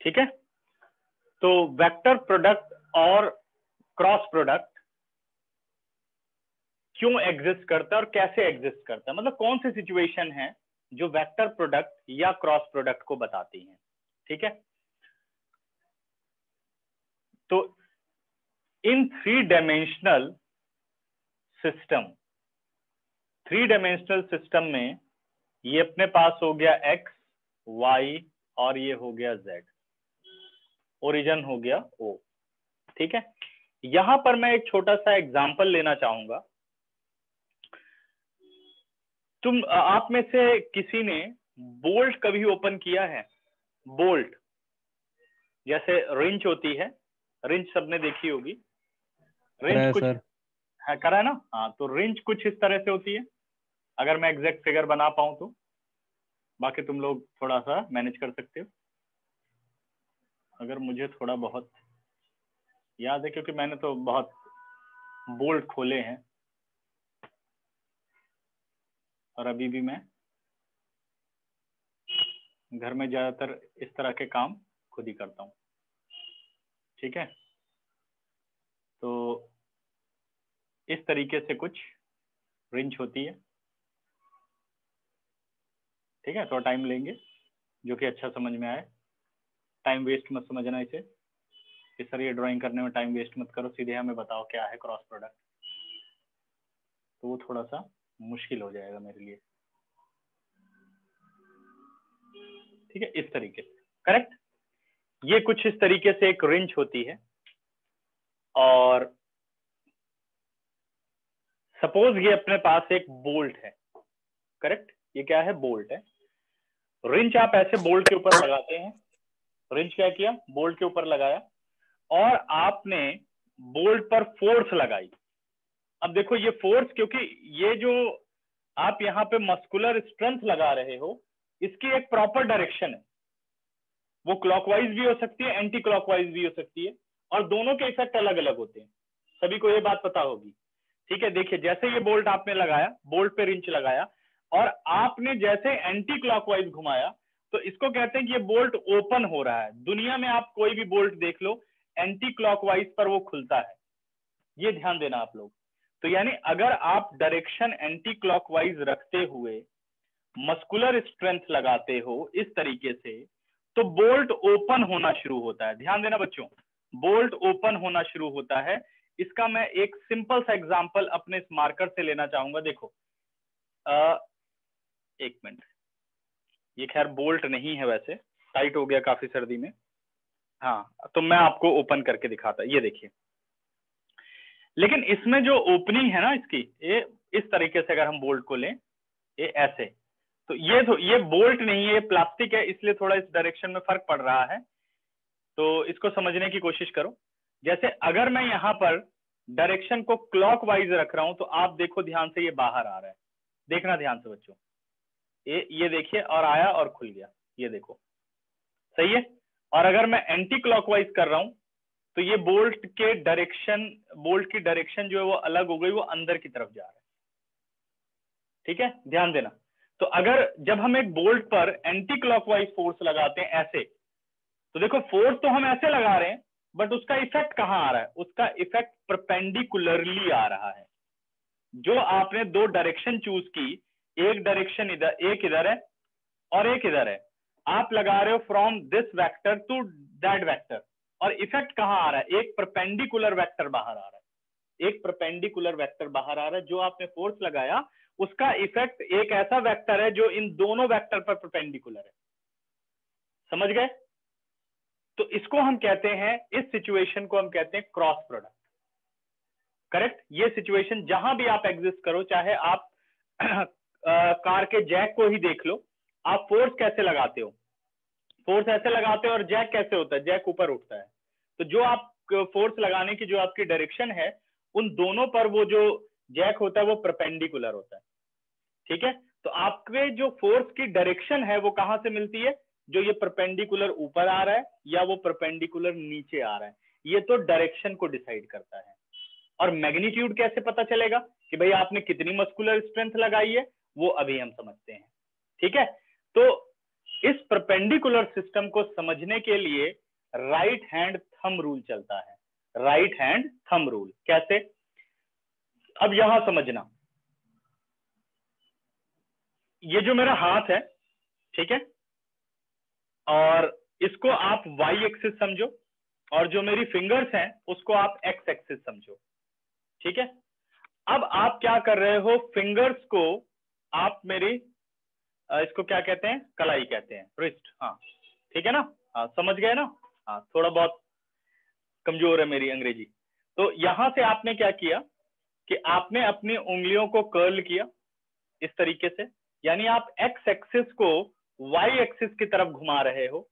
ठीक है। तो वेक्टर प्रोडक्ट और क्रॉस प्रोडक्ट क्यों एग्जिस्ट करता है और कैसे एग्जिस्ट करता है, मतलब कौन सी सिचुएशन है जो वेक्टर प्रोडक्ट या क्रॉस प्रोडक्ट को बताती है। ठीक है। तो इन थ्री डायमेंशनल सिस्टम में ये अपने पास हो गया x, y और ये हो गया z, ओरिजिन हो गया O। ठीक है। यहां पर मैं एक छोटा सा एग्जांपल लेना चाहूंगा। आप में से किसी ने बोल्ट कभी ओपन किया है? बोल्ट जैसे रिंच होती है, रिंच सबने देखी होगी। रिंच कुछ है, करा है ना? हाँ, तो रिंच कुछ इस तरह से होती है, अगर मैं एग्जैक्ट फिगर बना पाऊं तो। बाकी तुम लोग थोड़ा सा मैनेज कर सकते हो, अगर मुझे थोड़ा बहुत याद है, क्योंकि मैंने तो बहुत बोल्ट खोले हैं और अभी भी मैं घर में ज्यादातर इस तरह के काम खुद ही करता हूँ। ठीक है। तो इस तरीके से कुछ रिंच होती है। ठीक है, थोड़ा टाइम लेंगे जो कि अच्छा समझ में आए। टाइम वेस्ट मत समझना इसे, इस तरह ये ड्राइंग करने में टाइम वेस्ट मत करो, सीधे हमें बताओ क्या है क्रॉस प्रोडक्ट, तो वो थोड़ा सा मुश्किल हो जाएगा मेरे लिए। ठीक है, इस तरीके से करेक्ट। ये कुछ इस तरीके से एक रिंच होती है, और सपोज ये अपने पास एक बोल्ट है। करेक्ट, ये क्या है? बोल्ट है। रिंच आप ऐसे बोल्ट के ऊपर लगाते हैं, रिंच क्या किया? बोल्ट के ऊपर लगाया, और आपने बोल्ट पर फोर्स लगाई। अब देखो ये फोर्स, क्योंकि ये जो आप यहाँ पे मस्कुलर स्ट्रेंथ लगा रहे हो, इसकी एक प्रॉपर डायरेक्शन है। वो क्लॉकवाइज भी हो सकती है, एंटी क्लॉकवाइज भी हो सकती है, और दोनों के इफेक्ट अलग अलग होते हैं। सभी को ये बात पता होगी। ठीक है, देखिए जैसे ये बोल्ट आपने लगाया, बोल्ट पे रिंच लगाया, और आपने जैसे एंटी क्लॉकवाइज घुमाया, तो इसको कहते हैं कि ये बोल्ट ओपन हो रहा है। दुनिया में आप कोई भी बोल्ट देख लो, एंटी क्लॉकवाइज पर वो खुलता है, ये ध्यान देना आप लोग। तो यानी अगर आप डायरेक्शन एंटी क्लॉकवाइज रखते हुए मस्कुलर स्ट्रेंथ लगाते हो इस तरीके से, तो बोल्ट ओपन होना शुरू होता है। ध्यान देना बच्चों, बोल्ट ओपन होना शुरू होता है। इसका मैं एक सिंपल सा एग्जांपल अपने इस मार्कर से लेना चाहूंगा। देखो एक मिनट, ये खैर बोल्ट नहीं है, वैसे टाइट हो गया काफी सर्दी में। हाँ, तो मैं आपको ओपन करके दिखाता, ये देखिए। लेकिन इसमें जो ओपनिंग है ना इसकी, ये इस तरीके से अगर हम बोल्ट को लें, ये ऐसे, तो ये बोल्ट नहीं है, ये प्लास्टिक है, इसलिए थोड़ा इस डायरेक्शन में फर्क पड़ रहा है। तो इसको समझने की कोशिश करो। जैसे अगर मैं यहाँ पर डायरेक्शन को क्लॉकवाइज रख रहा हूं, तो आप देखो ध्यान से, ये बाहर आ रहा है। देखना ध्यान से बच्चों, ये देखिए, और आया और खुल गया, ये देखो, सही है। और अगर मैं एंटी क्लॉकवाइज कर रहा हूं, तो ये बोल्ट की डायरेक्शन जो है वो अलग हो गई, वो अंदर की तरफ जा रहा है। ठीक है, ध्यान देना। तो अगर जब हम एक बोल्ट पर एंटी क्लॉकवाइज फोर्स लगाते हैं ऐसे, तो देखो फोर्स तो हम ऐसे लगा रहे हैं, बट उसका इफेक्ट कहां आ रहा है? उसका इफेक्ट परपेंडिकुलरली आ रहा है। जो आपने दो डायरेक्शन चूज की, एक डायरेक्शन इधर, एक इधर है और एक इधर है, आप लगा रहे हो from this vector to that vector, और इफेक्ट कहां आ रहा है? एक परपेंडिकुलर वेक्टर बाहर आ रहा है, एक परपेंडिकुलर वेक्टर बाहर आ रहा है। जो आपने फोर्स लगाया, उसका इफेक्ट एक ऐसा वेक्टर है जो इन दोनों वेक्टर पर परपेंडिकुलर है। समझ गए? तो इसको हम कहते हैं, इस सिचुएशन को हम कहते हैं क्रॉस प्रोडक्ट। करेक्ट। ये सिचुएशन जहां भी आप एग्जिस्ट करो, चाहे आप कार के जैक को ही देख लो, आप फोर्स कैसे लगाते हो? फोर्स ऐसे लगाते हो, और जैक कैसे होता है? जैक ऊपर उठता है। तो जो आप फोर्स लगाने की जो आपकी डायरेक्शन है, उन दोनों पर वो जो जैक होता है वो परपेंडिकुलर होता है। ठीक है, तो आपके जो फोर्स की डायरेक्शन है वो कहां से मिलती है? जो ये परपेंडिकुलर ऊपर आ रहा है या वो परपेंडिकुलर नीचे आ रहा है, ये तो डायरेक्शन को डिसाइड करता है। और मैग्नीट्यूड कैसे पता चलेगा कि भाई आपने कितनी मस्कुलर स्ट्रेंथ लगाई है? वो अभी हम समझते हैं। ठीक है, तो इस परपेंडिकुलर सिस्टम को समझने के लिए राइट हैंड थंब रूल चलता है। राइट हैंड थंब रूल कैसे? अब यहां समझना, ये जो मेरा हाथ है, ठीक है, और इसको आप वाई एक्सिस समझो, और जो मेरी फिंगर्स हैं उसको आप एक्स एक्सिस समझो, ठीक है। अब आप क्या कर रहे हो, फिंगर्स को आप मेरी इसको क्या कहते हैं, कलाई कहते हैं, रिस्ट, हाँ ठीक है ना, हाँ समझ गए ना, हाँ थोड़ा बहुत कमजोर है मेरी अंग्रेजी। तो यहां से आपने क्या किया कि आपने अपनी उंगलियों को कर्ल किया इस तरीके से, यानी आप एक्स एक्सिस को वाई एक्सिस की तरफ घुमा रहे हो।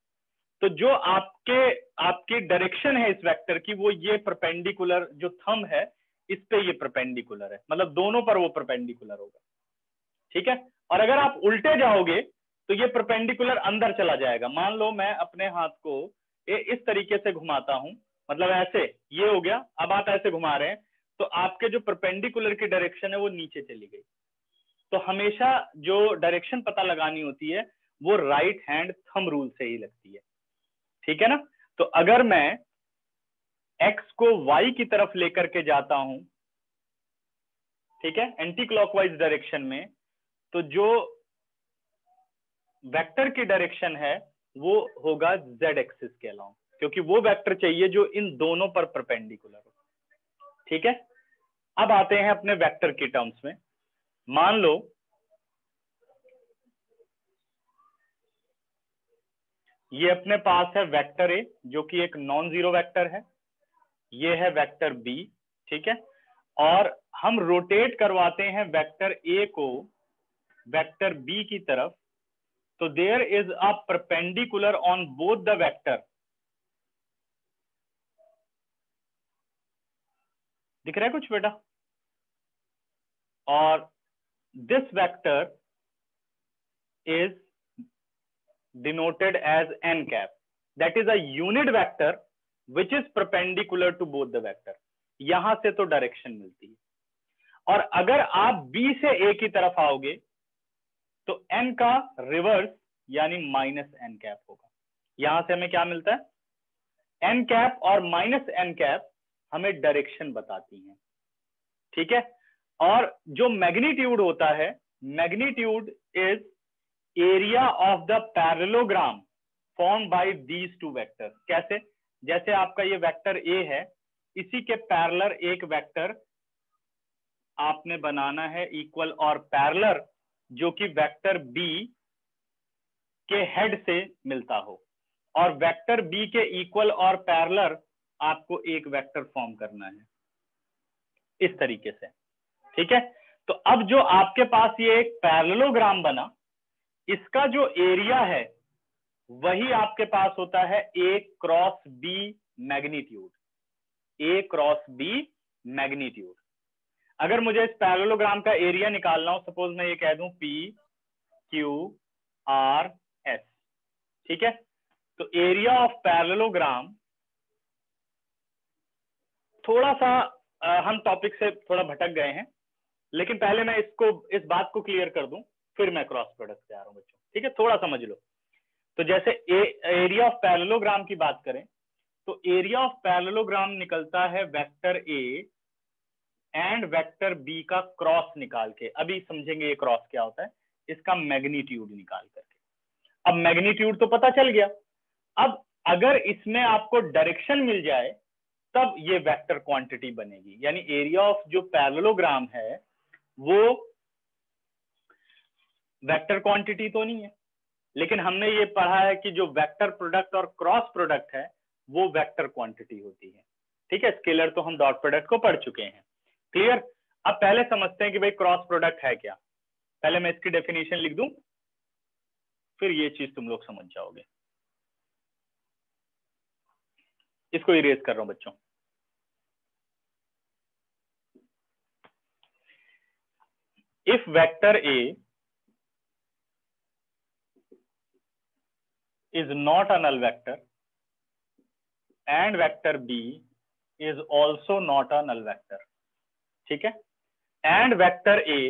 तो जो आपकी डायरेक्शन है इस वेक्टर की, वो ये परपेंडिकुलर जो थंब है इस पे ये परपेंडिकुलर है, मतलब दोनों पर वो परपेंडिकुलर होगा, ठीक है। और अगर आप उल्टे जाओगे तो ये परपेंडिकुलर अंदर चला जाएगा। मान लो मैं अपने हाथ को इस तरीके से घुमाता हूं, मतलब ऐसे, ये हो गया, अब आप ऐसे घुमा रहे हैं तो आपके जो परपेंडिकुलर की डायरेक्शन है वो नीचे चली गई। तो हमेशा जो डायरेक्शन पता लगानी होती है वो राइट हैंड थंब रूल से ही लगती है, ठीक है ना। तो अगर मैं एक्स को वाई की तरफ लेकर के जाता हूं, ठीक है, एंटी क्लॉकवाइज डायरेक्शन में, तो जो वेक्टर की डायरेक्शन है वो होगा जेड एक्सिस के अलाउंग, क्योंकि वो वेक्टर चाहिए जो इन दोनों पर परपेंडिकुलर हो, ठीक है। अब आते हैं अपने वेक्टर की टर्म्स में। मान लो ये अपने पास है वेक्टर ए जो कि एक नॉन जीरो वेक्टर है, ये है वेक्टर बी, ठीक है, और हम रोटेट करवाते हैं वेक्टर ए को वेक्टर बी की तरफ। तो there is a perpendicular on both the vector, दिख रहा है कुछ बेटा? और this vector is denoted as n cap, that is a unit vector which is perpendicular to both the vector। यहां से तो डायरेक्शन मिलती है। और अगर आप B से A की तरफ आओगे तो n का रिवर्स यानी माइनस n कैप होगा। यहां से हमें क्या मिलता है, n कैप और माइनस n कैप हमें डायरेक्शन बताती हैं, ठीक है। और जो मैग्नीट्यूड होता है, magnitude is area of the parallelogram form bye these two vector. कैसे? जैसे आपका ये वेक्टर ए है, इसी के पैरेलल एक वेक्टर आपने बनाना है इक्वल और पैरेलल, जो कि वेक्टर बी के हेड से मिलता हो, और वेक्टर बी के इक्वल और पैरेलल आपको एक वेक्टर फॉर्म करना है इस तरीके से, ठीक है। तो अब जो आपके पास ये एक पैरेललोग्राम बना, इसका जो एरिया है वही आपके पास होता है a cross B magnitude, A cross B magnitude. अगर मुझे इस पैरेललोग्राम का एरिया निकालना हो, सपोज मैं ये कह दूं पी क्यू आर एस, ठीक है। तो एरिया ऑफ पैरेललोग्राम, थोड़ा सा हम टॉपिक से थोड़ा भटक गए हैं, लेकिन पहले मैं इस बात को क्लियर कर दूं, फिर मैं क्रॉस प्रोडक्ट पे आ रहा हूं बच्चों, ठीक है, थोड़ा समझ लो। तो जैसे एरिया ऑफ पैरेललोग्राम की बात करें तो एरिया ऑफ पैरेललोग्राम निकलता है vector A and vector B का क्रॉस निकाल के। अभी समझेंगे ये क्रॉस क्या होता है, इसका मैग्नीट्यूड निकाल करके। अब मैग्नीट्यूड तो पता चल गया, अब अगर इसमें आपको डायरेक्शन मिल जाए तब ये वेक्टर क्वांटिटी बनेगी, यानी एरिया ऑफ जो पैरेललोग्राम है वो वेक्टर क्वांटिटी तो नहीं है, लेकिन हमने ये पढ़ा है कि जो वेक्टर प्रोडक्ट और क्रॉस प्रोडक्ट है वो वेक्टर क्वांटिटी होती है, ठीक है। स्केलर तो हम डॉट प्रोडक्ट को पढ़ चुके हैं, क्लियर। अब पहले समझते हैं कि भाई क्रॉस प्रोडक्ट है क्या। पहले मैं इसकी डेफिनेशन लिख दूं, फिर ये चीज तुम लोग समझ जाओगे। इसको इरेज कर रहा हूं बच्चों। If vector A is not a null vector and vector B is also not a null vector, ठीक है। and vector A,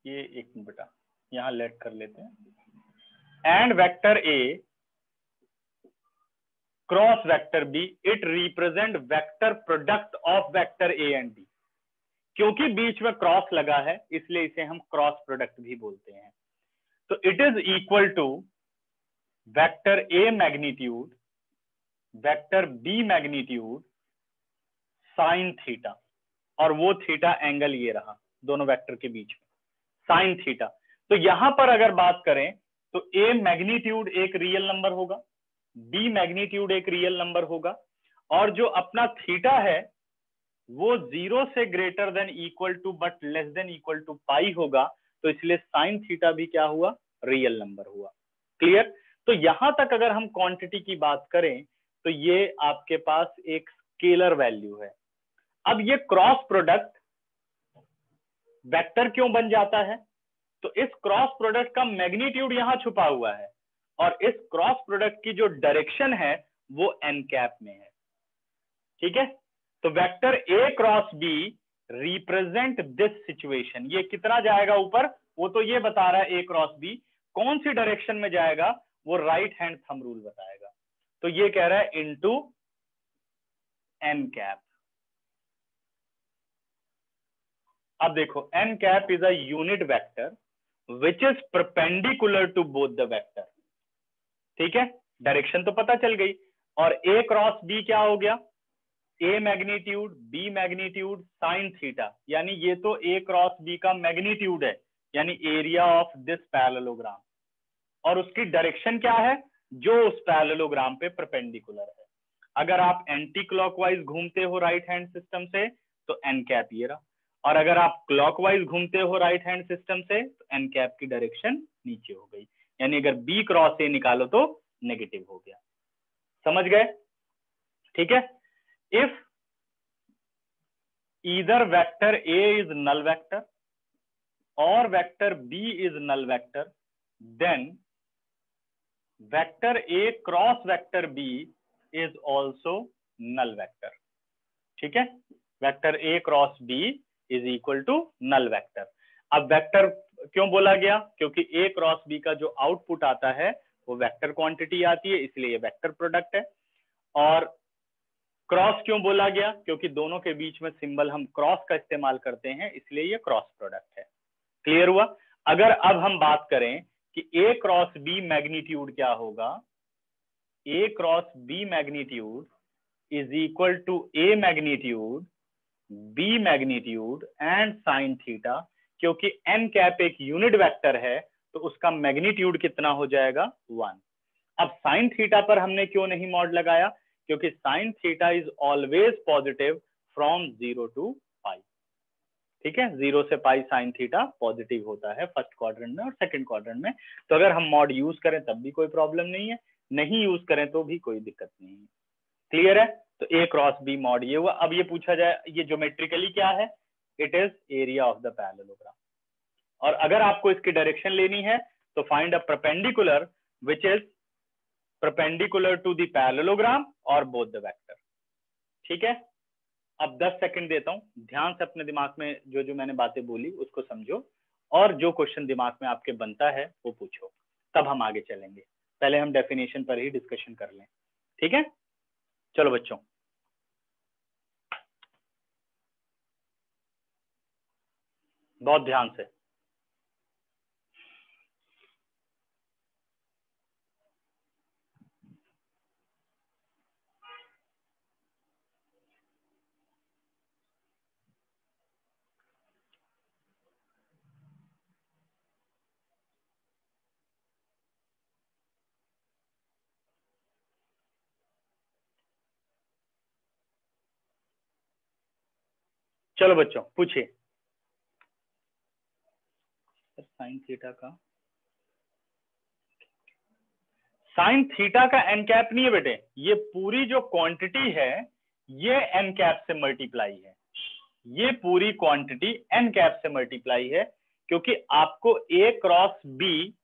ये एक मिनट बेटा, यहां लेट कर लेते हैं, and vector A cross vector B, it represent vector product of vector A and B. क्योंकि बीच में क्रॉस लगा है इसलिए इसे हम क्रॉस प्रोडक्ट भी बोलते हैं। तो it is equal to vector A magnitude vector B magnitude sine theta, और वो थीटा एंगल ये रहा दोनों वेक्टर के बीच में, साइन थीटा। तो यहां पर अगर बात करें तो ए मैग्नीट्यूड एक रियल नंबर होगा, बी मैग्नीट्यूड एक रियल नंबर होगा, और जो अपना थीटा है वो 0 से greater than equal to but less than equal to pi होगा। तो इसलिए साइन थीटा भी क्या हुआ, रियल नंबर हुआ। क्लियर? तो यहां तक अगर हम क्वांटिटी की बात करें तो ये आपके पास एक स्केलर वैल्यू है। अब ये क्रॉस प्रोडक्ट वेक्टर क्यों बन जाता है? तो इस क्रॉस प्रोडक्ट का मैग्नीट्यूड यहां छुपा हुआ है, और इस क्रॉस प्रोडक्ट की जो डायरेक्शन है वो एन कैप में है। ठीक है? तो vector A cross B represent this situation. ये कितना जाएगा ऊपर, वो तो ये बता रहा है ए क्रॉस बी, कौन सी डायरेक्शन में जाएगा वो राइट हैंड थंब रूल बताएगा। तो ये कह रहा है इनटू एन कैप। अब देखो n cap is a unit vector which is perpendicular to both the vector. ठीक है? डायरेक्शन तो पता चल गई। और ए क्रॉस बी क्या हो गया, A magnitude B magnitude sine theta, यानी ये तो ए क्रॉस बी का मैग्नीट्यूड है, यानी एरिया ऑफ दिस पैरेललोग्राम, और उसकी डायरेक्शन क्या है, जो उस पैरेललोग्राम पे परपेंडिकुलर है। अगर आप एंटी क्लॉकवाइज घूमते हो राइट हैंड सिस्टम से तो एन कैप ये रहा, और अगर आप क्लॉकवाइज घूमते हो राइट हैंड सिस्टम से तो एन कैप की डायरेक्शन नीचे हो गई, यानी अगर बी क्रॉस ए निकालो तो नेगेटिव हो गया। समझ गए? ठीक है? if either vector A is null vector or vector B is null vector, then vector A cross vector B is also null vector. ठीक है? vector A cross B is equal to null vector. अब vector क्यों बोला गया, क्योंकि A cross B का जो output आता है वो वेक्टर क्वांटिटी आती है, इसलिए ये वेक्टर प्रोडक्ट है। और क्रॉस क्यों बोला गया, क्योंकि दोनों के बीच में सिंबल हम क्रॉस का इस्तेमाल करते हैं, इसलिए ये क्रॉस प्रोडक्ट है। क्लियर हुआ? अगर अब हम बात करें कि ए क्रॉस बी मैग्नीट्यूड क्या होगा, A cross B magnitude is equal to A magnitude B magnitude and sine theta. क्योंकि एन कैप एक यूनिट वेक्टर है तो उसका मैग्नीट्यूड कितना हो जाएगा, 1। अब साइन थीटा पर हमने क्यों नहीं मॉड लगाया, क्योंकि sine theta is always positive from 0 to pi. ठीक है? 0 से पाई साइन थीटा पॉजिटिव होता है फर्स्ट क्वाड्रेंट में और सेकंड क्वाड्रेंट में। तो अगर हम मॉड यूज करें तब भी कोई प्रॉब्लम नहीं है, नहीं यूज करें तो भी कोई दिक्कत नहीं है। क्लियर है? तो ए क्रॉस बी मॉड ये हुआ। अब ये पूछा जाए ये ज्योमेट्रिकली क्या है, it is area of the parallelogram. और अगर आपको इसकी डायरेक्शन लेनी है तो find a perpendicular which is perpendicular to the parallelogram और बोथ द वेक्टर। ठीक है? अब 10 सेकंड देता हूं, ध्यान से अपने दिमाग में जो जो मैंने बातें बोली उसको समझो, और जो क्वेश्चन दिमाग में आपके बनता है वो पूछो, तब हम आगे चलेंगे। पहले हम डेफिनेशन पर ही डिस्कशन कर लें। ठीक है? चलो बच्चों, बहुत ध्यान से। चलो बच्चों पूछिए। साइन थीटा का, साइन थीटा का एन कैप नहीं है बेटे, ये पूरी जो क्वांटिटी है ये एन कैप से मल्टीप्लाई है, ये पूरी क्वांटिटी एन कैप से मल्टीप्लाई है, क्योंकि आपको ए क्रॉस बी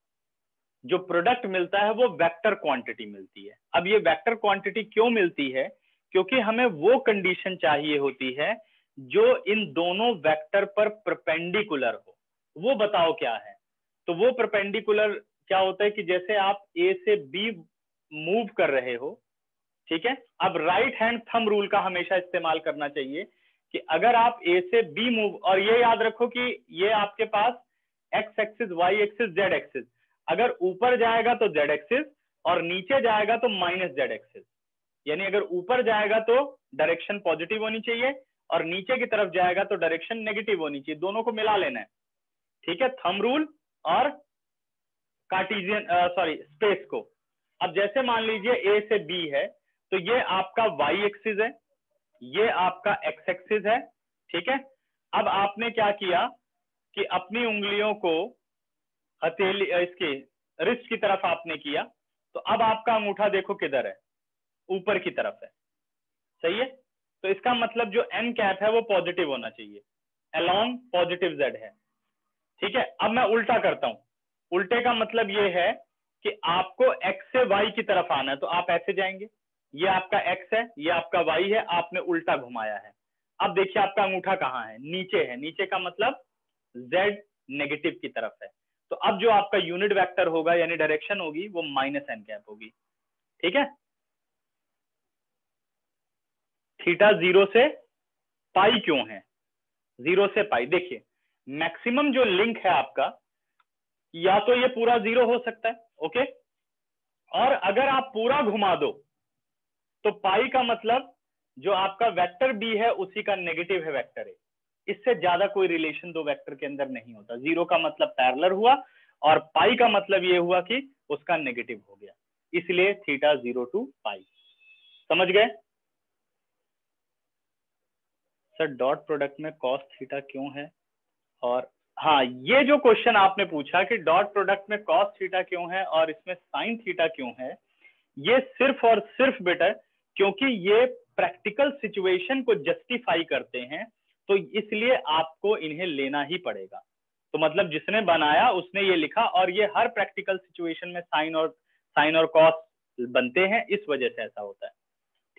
जो प्रोडक्ट मिलता है वो वेक्टर क्वांटिटी मिलती है। अब ये वेक्टर क्वांटिटी क्यों मिलती है, क्योंकि हमें वो कंडीशन चाहिए होती है जो इन दोनों वेक्टर पर परपेंडिकुलर हो। वो बताओ क्या है? तो वो परपेंडिकुलर क्या होता है कि जैसे आप ए से बी मूव कर रहे हो, ठीक है, अब राइट हैंड थंब रूल का हमेशा इस्तेमाल करना चाहिए कि अगर आप ए से बी मूव, और ये याद रखो कि ये आपके पास X axis, Y axis, Z axis, अगर ऊपर जाएगा तो जेड एक्सिस और नीचे जाएगा तो माइनस जेड एक्सिस, यानी अगर ऊपर जाएगा तो डायरेक्शन पॉजिटिव होनी चाहिए और नीचे की तरफ जाएगा तो डायरेक्शन नेगेटिव होनी चाहिए, दोनों को मिला लेना है, ठीक है, थंब रूल और कार्टेशियन स्पेस को। अब जैसे मान लीजिए ए से बी है तो ये आपका वाई एक्सिस है, ये आपका एक्स एक्सिस है, ठीक है। अब आपने क्या किया कि अपनी उंगलियों को हथेली इसके रिस्ट की तरफ आपने किया, तो अब आपका अंगूठा देखो किधर है, ऊपर की तरफ है, सही है। तो इसका मतलब जो एन कैप है वो पॉजिटिव होना चाहिए, अलोंग पॉजिटिव जेड है, ठीक है। अब मैं उल्टा करता हूं, उल्टे का मतलब ये है कि आपको एक्स से वाई की तरफ आना है, तो आप ऐसे जाएंगे, ये आपका एक्स है, ये आपका वाई है, आपने उल्टा घुमाया है। अब देखिए आपका अंगूठा कहाँ है, नीचे है, नीचे का मतलब जेड नेगेटिव की तरफ है। तो अब जो आपका यूनिट वेक्टर होगा यानी डायरेक्शन होगी वो माइनस एन कैप होगी, ठीक है। थीटा 0 से पाई क्यों है, 0 से पाई, देखिए मैक्सिमम जो लिंक है आपका, या तो ये पूरा 0 हो सकता है, ओके, और अगर आप पूरा घुमा दो तो पाई का मतलब जो आपका वेक्टर बी है उसी का नेगेटिव है वेक्टर ए, इससे ज्यादा कोई रिलेशन दो वेक्टर के अंदर नहीं होता। 0 का मतलब पैरेलल हुआ और पाई का मतलब ये हुआ कि उसका नेगेटिव हो गया, इसलिए थीटा 0 to पाई। समझ गए सर? डॉट प्रोडक्ट में कॉस थीटा क्यों है? और हाँ, ये जो क्वेश्चन आपने पूछा कि डॉट प्रोडक्ट में कॉस थीटा क्यों है और इसमें साइन थीटा क्यों है, ये सिर्फ और सिर्फ बेटा क्योंकि ये प्रैक्टिकल सिचुएशन को जस्टिफाई करते हैं, तो इसलिए आपको इन्हें लेना ही पड़ेगा। तो मतलब जिसने बनाया उसने ये लिखा, और ये हर प्रैक्टिकल सिचुएशन में साइन और कॉस बनते हैं, इस वजह से ऐसा होता है,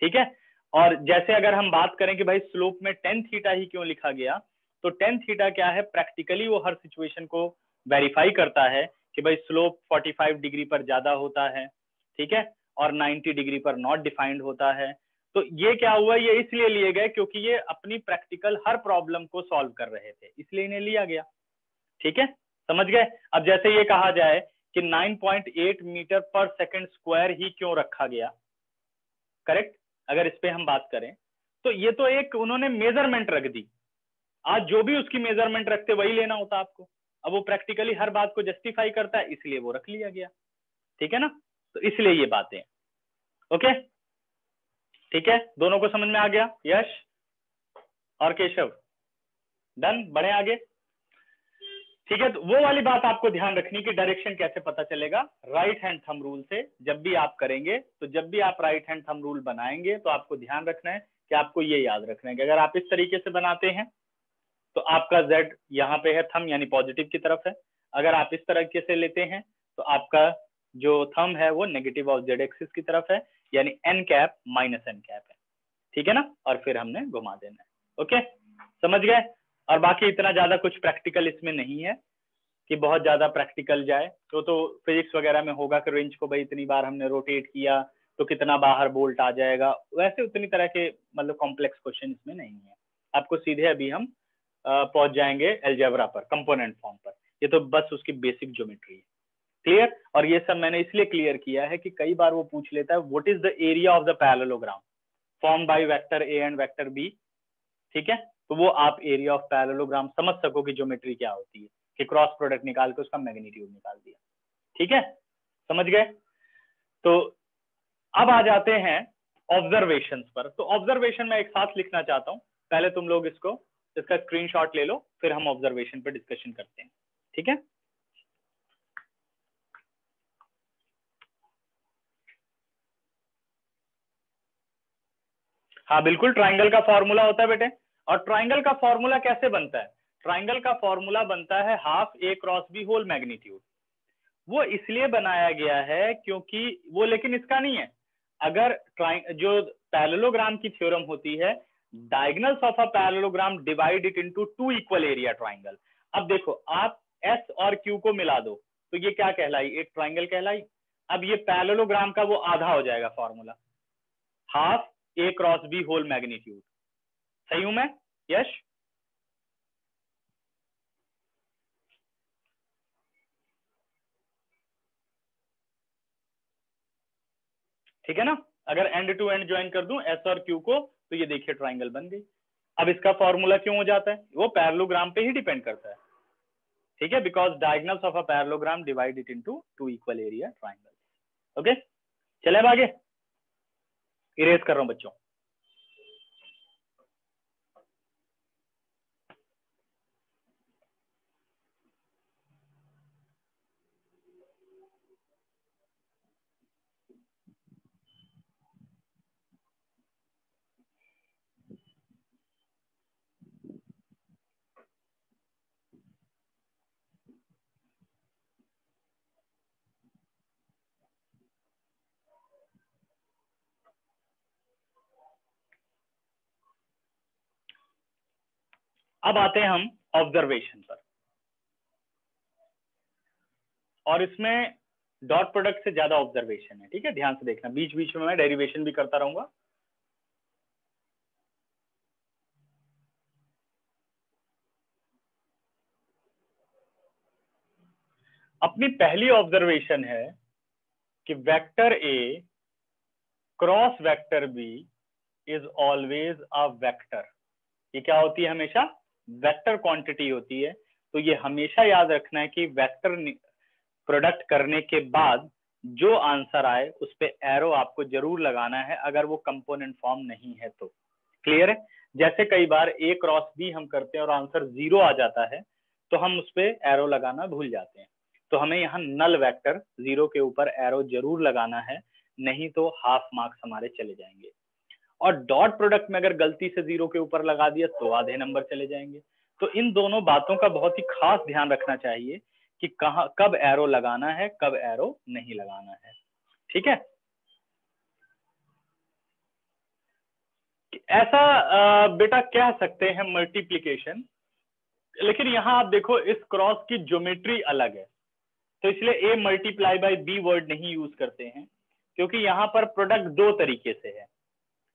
ठीक है। और जैसे अगर हम बात करें कि भाई स्लोप में टेन थीटा ही क्यों लिखा गया, तो टेन थीटा क्या है, प्रैक्टिकली वो हर सिचुएशन को वेरीफाई करता है कि भाई स्लोप 45 डिग्री पर ज्यादा होता है, ठीक है, और 90 डिग्री पर नॉट डिफाइंड होता है। तो ये क्या हुआ, ये इसलिए लिए गए क्योंकि ये अपनी प्रैक्टिकल हर प्रॉब्लम को सॉल्व कर रहे थे, इसलिए इन्हें लिया गया, ठीक है, समझ गए। अब जैसे ये कहा जाए कि 9.8 मीटर पर सेकंड स्क्वायर ही क्यों रखा गया, करेक्ट, अगर इस पे हम बात करें तो ये तो एक उन्होंने मेजरमेंट रख दी, आज जो भी उसकी मेजरमेंट रखते वही लेना होता आपको। अब वो प्रैक्टिकली हर बात को जस्टिफाई करता है, इसलिए वो रख लिया गया, ठीक है ना। तो इसलिए ये बातें, ओके, ठीक है, दोनों को समझ में आ गया? यश और केशव डन, बढ़े आगे, ठीक है। तो वो वाली बात आपको ध्यान रखनी कि डायरेक्शन कैसे पता चलेगा, राइट हैंड थंब रूल से जब भी आप करेंगे, तो जब भी आप राइट हैंड थंब रूल बनाएंगे तो आपको ध्यान रखना है कि आपको ये याद रखना है कि अगर आप इस तरीके से बनाते हैं तो आपका जेड यहाँ पे है, थंब यानी पॉजिटिव की तरफ है, अगर आप इस तरीके से लेते हैं तो आपका जो थंब है वो नेगेटिव ऑफ जेड एक्सिस की तरफ है, यानी n cap minus N cap है, ठीक है ना, और फिर हमने घुमा देना है, ओके, समझ गए। और बाकी इतना ज्यादा कुछ प्रैक्टिकल इसमें नहीं है कि बहुत ज्यादा प्रैक्टिकल जाए, तो फिजिक्स वगैरह में होगा कि रेंज को भाई इतनी बार हमने रोटेट किया तो कितना बाहर बोल्ट आ जाएगा, वैसे उतनी तरह के मतलब कॉम्प्लेक्स क्वेश्चन इसमें नहीं है। आपको सीधे अभी हम पहुंच जाएंगे अलजेब्रा पर, कंपोनेंट फॉर्म पर, ये तो बस उसकी बेसिक ज्योमेट्री है, क्लियर। और ये सब मैंने इसलिए क्लियर किया है कि कई बार वो पूछ लेता है what is the area of the parallelogram form by vector A and vector B, ठीक है, तो वो आप एरिया ऑफ पैरेललोग्राम समझ सको कि ज्योमेट्री क्या होती है, कि क्रॉस प्रोडक्ट निकाल के उसका मैग्नीट्यूड निकाल दिया, ठीक है, समझ गए। तो अब आ जाते हैं ऑब्जर्वेशंस पर। तो ऑब्जर्वेशन मैं एक साथ लिखना चाहता हूं, पहले तुम लोग इसका स्क्रीनशॉट ले लो, फिर हम ऑब्जर्वेशन पर डिस्कशन करते हैं, ठीक है। हाँ बिल्कुल, ट्राइंगल का फॉर्मूला होता है बेटे, और ट्राइंगल का फॉर्मूला कैसे बनता है, ट्राइंगल का फॉर्मूला बनता है हाफ ए क्रॉस बी होल मैग्नीट्यूड। वो इसलिए बनाया गया है क्योंकि वो, लेकिन इसका नहीं है, अगर जो पैरेललोग्राम की थ्योरम होती है, diagonals of a parallelogram divide it into two equal area triangle. अब देखो आप एस और क्यू को मिला दो तो ये क्या कहलाई, एक ट्राइंगल कहलाई। अब ये पैरेललोग्राम का वो आधा हो जाएगा फॉर्मूला, हाफ ए क्रॉस बी होल मैग्नीट्यूड। सही हूं मैं यश? ठीक है ना? अगर एंड टू एंड ज्वाइन कर दूं एस और क्यू को तो ये देखिए ट्राइंगल बन गई। अब इसका फॉर्मूला क्यों हो जाता है, वो पैरेललोग्राम पे ही डिपेंड करता है। ठीक है, because diagonals of a parallelogram divide it into two equal area triangles. Okay, चले अब आगे, इरेज कर रहा हूं बच्चों। अब आते हैं हम ऑब्जर्वेशन पर, और इसमें डॉट प्रोडक्ट से ज्यादा ऑब्जर्वेशन है। ठीक है, ध्यान से देखना, बीच बीच में मैं डेरिवेशन भी करता रहूंगा। अपनी पहली ऑब्जर्वेशन है कि vector A cross vector B is always a vector. ये क्या होती है, हमेशा वेक्टर क्वांटिटी होती है। तो ये हमेशा याद रखना है कि वेक्टर प्रोडक्ट करने के बाद जो आंसर आए उस पे एरो आपको जरूर लगाना है, अगर वो कंपोनेंट फॉर्म नहीं है तो। क्लियर है? जैसे कई बार ए क्रॉस बी हम करते हैं और आंसर 0 आ जाता है तो हम उस पे एरो लगाना भूल जाते हैं। तो हमें यहाँ नल वेक्टर 0 के ऊपर एरो जरूर लगाना है, नहीं तो हाफ मार्क्स हमारे चले जाएंगे। और डॉट प्रोडक्ट में अगर गलती से 0 के ऊपर लगा दिया तो आधे नंबर चले जाएंगे। तो इन दोनों बातों का बहुत ही खास ध्यान रखना चाहिए कि कहां कब एरो लगाना है, कब एरो नहीं लगाना है। ठीक है, ऐसा बेटा कह सकते हैं मल्टीप्लीकेशन, लेकिन यहां आप देखो इस क्रॉस की ज्योमेट्री अलग है, तो इसलिए A multiply by B word नहीं यूज करते हैं, क्योंकि यहाँ पर प्रोडक्ट दो तरीके से है।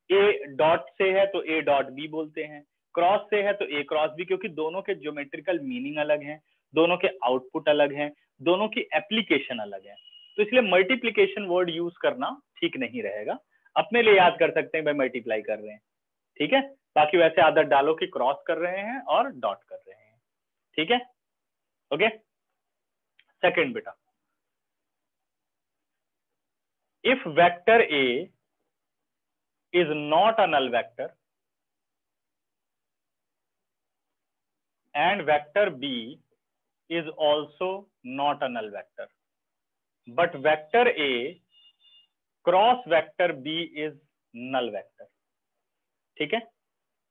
ए डॉट से है तो ए डॉट बी बोलते हैं, क्रॉस से है तो ए क्रॉस बी, क्योंकि दोनों के ज्योमेट्रिकल मीनिंग अलग हैं, दोनों के आउटपुट अलग हैं, दोनों की एप्लीकेशन अलग है। तो इसलिए मल्टीप्लीकेशन वर्ड यूज करना ठीक नहीं रहेगा। अपने लिए याद कर सकते हैं भाई मल्टीप्लाई कर रहे हैं, ठीक है। बाकी वैसे आदत डालो कि क्रॉस कर रहे हैं और डॉट कर रहे हैं, ठीक है। ओके, सेकंड बेटा, if vector A is not a null vector and vector B is also not a null vector, but vector A cross vector B is null vector। ठीक है,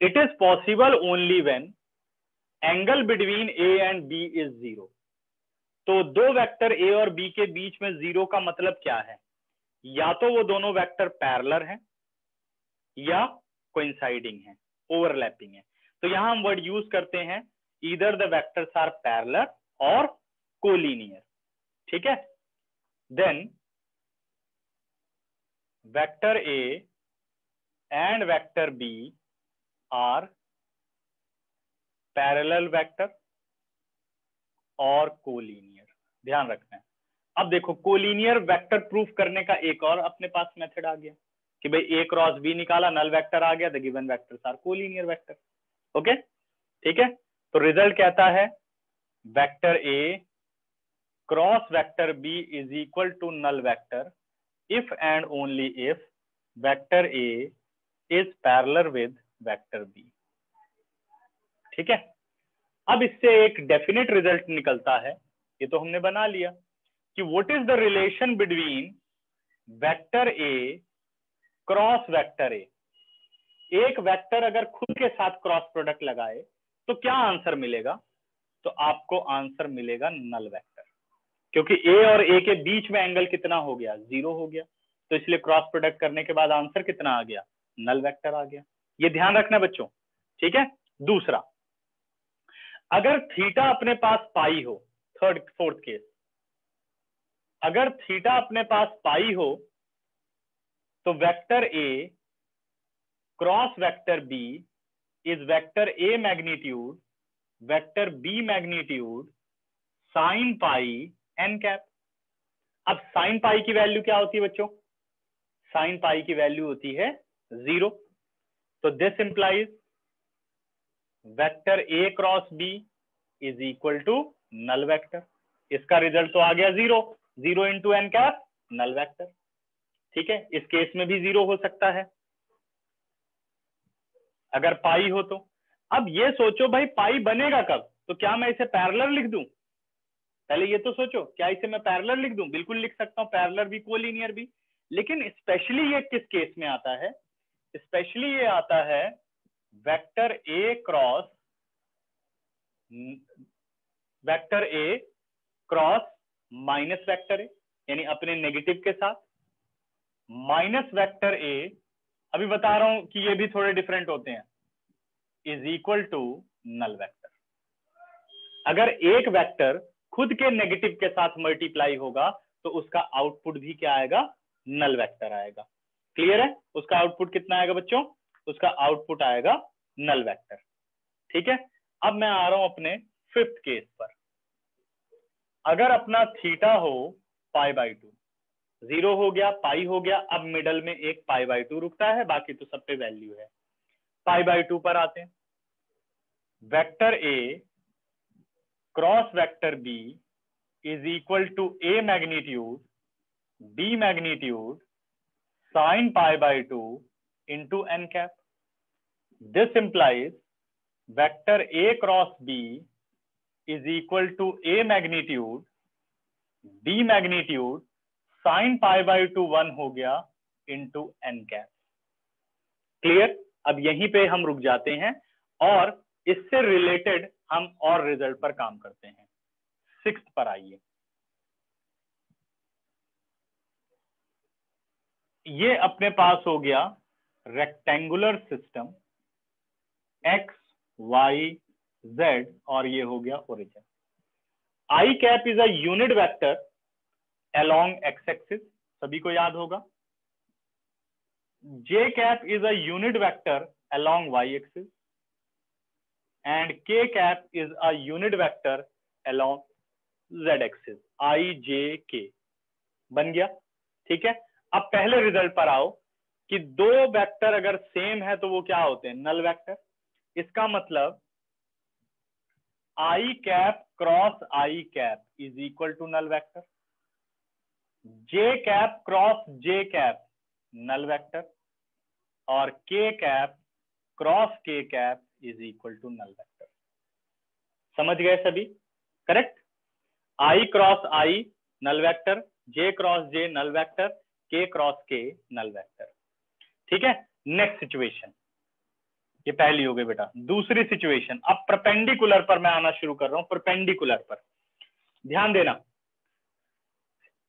it is possible only when angle between A and B is 0। तो दो vector A और B के बीच में 0 का मतलब क्या है, या तो वो दोनों वेक्टर पैरेलल हैं या कोइंसाइडिंग है, ओवरलैपिंग है। तो यहां हम वर्ड यूज करते हैं either the vectors are parallel और कोलिनियर। ठीक है, then vector A and vector B are parallel vector और कोलिनियर। ध्यान रखना है। अब देखो कोलिनियर वेक्टर प्रूफ करने का एक और अपने पास मेथड आ गया कि भाई ए क्रॉस बी निकाला, नल वेक्टर आ गया, the given vectors are collinear vector. Okay, ठीक है। तो रिजल्ट कहता है vector A cross vector B is equal to null vector if and only if vector A is parallel with vector B. ठीक है, अब इससे एक डेफिनेट रिजल्ट निकलता है, ये तो हमने बना लिया कि what is the relation between vector A cross vector ए। एक वेक्टर अगर खुद के साथ क्रॉस प्रोडक्ट लगाए तो क्या आंसर मिलेगा, तो आपको आंसर मिलेगा नल वेक्टर, क्योंकि ए और ए के बीच में एंगल कितना हो गया, 0 हो गया। तो इसलिए क्रॉस प्रोडक्ट करने के बाद आंसर कितना आ गया, नल वेक्टर आ गया। ये ध्यान रखना बच्चों, ठीक है। दूसरा, अगर थीटा अपने पास पाई हो फोर्थ केस, अगर थीटा अपने पास पाई हो तो vector A cross vector B is vector A magnitude vector B magnitude sine pi n cap. अब साइन पाई की वैल्यू क्या होती है बच्चों? साइन पाई की वैल्यू होती है 0। तो this implies vector A cross B is equal to null vector. इसका रिजल्ट तो आ गया 0, 0 into N cap null vector. ठीक है, इस केस में भी 0 हो सकता है अगर पाई हो तो। अब ये सोचो भाई पाई बनेगा कब? तो क्या मैं इसे पैरेलल लिख दूं? पहले ये तो सोचो, क्या इसे मैं पैरेलल लिख दूं? बिल्कुल लिख सकता हूं, पैरेलल भी कोलिनियर भी। लेकिन स्पेशली ये किस केस में आता है? स्पेशली ये आता है वेक्टर ए क्रॉस माइनस वेक्टर ए, यानी अपने नेगेटिव के साथ माइनस वेक्टर ए, अभी बता रहा हूं कि ये भी थोड़े डिफरेंट होते हैं, is equal to null vector. अगर एक वेक्टर खुद के नेगेटिव के साथ मल्टीप्लाई होगा तो उसका आउटपुट भी क्या आएगा? नल वेक्टर आएगा। क्लियर है? उसका आउटपुट कितना आएगा बच्चों? उसका आउटपुट आएगा नल वेक्टर। ठीक है, अब मैं आ रहा हूं अपने फिफ्थ केस पर। अगर अपना थीटा हो π/2, 0 हो गया, पाई हो गया, अब मिडल में एक π/2 रुकता है, बाकी तो सब पे वैल्यू है। π/2 पर आते हैं, vector A cross vector B is equal to A magnitude B magnitude sine π/2 into N cap. This implies vector A cross B is equal to A magnitude B magnitude sine π/2 1 हो गया into N cap. Clear? अब यहीं पे हम रुक जाते हैं और इससे रिलेटेड हम और रिजल्ट पर काम करते हैं। सिक्स्थ पर आइए। ये अपने पास हो गया rectangular system X Y Z और ये हो गया origin. I cap is a unit vector along X axis, सभी को याद होगा। J cap is a unit vector along Y axis and k cap is a unit vector along z axis, I j k बन गया। ठीक है, अब पहले रिजल्ट पर आओ कि दो वेक्टर अगर सेम है तो वो क्या होते हैं? Null vector. इसका मतलब i cap cross i cap is equal to null vector, j cap cross j cap null vector और k cap cross k cap is equal to null vector. समझ गए सभी? Correct? I cross i null vector, j cross j null vector, k cross k null vector. ठीक है, next situation, ये पहली हो गई बेटा। दूसरी सिचुएशन, अब परपेंडिकुलर पर मैं आना शुरू कर रहा हूं। परपेंडिकुलर पर ध्यान देना,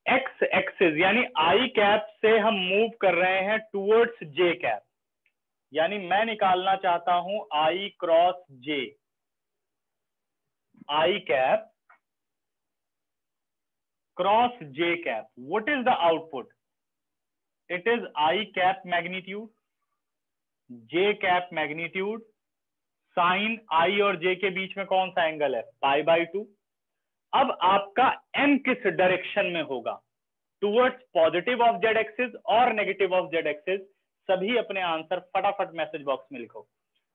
एक्स एक्सिस यानी आई कैप से हम मूव कर रहे हैं टूवर्ड्स जे कैप, यानी मैं निकालना चाहता हूं I cross J, I cap cross J cap. What is the output? It is I cap magnitude J cap magnitude sine I और जे के बीच में कौन सा एंगल है? π/2। अब आपका एम किस डायरेक्शन में होगा? Towards positive of Z axis और नेगेटिव ऑफ जेड एक्सिस। सभी अपने आंसर फटाफट मैसेज बॉक्स में लिखो।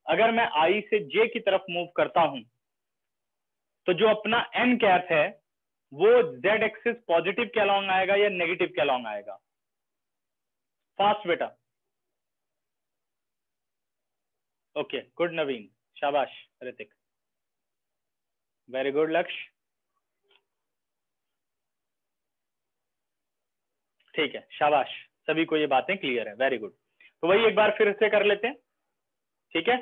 अगर मैं आई से जे की तरफ मूव करता हूं तो जो अपना एन कैप है वो जेड एक्सिस पॉजिटिव के अलॉन्ग आएगा या नेगेटिव के अलॉन्ग आएगा? फास्ट बेटा। ओके, गुड नवीन, शाबाश ऋतिक, वेरी गुड लक्ष्य। ठीक है, शाबाश, सभी को ये बातें क्लियर है, वेरी गुड। तो वही एक बार फिर से कर लेते हैं। ठीक है,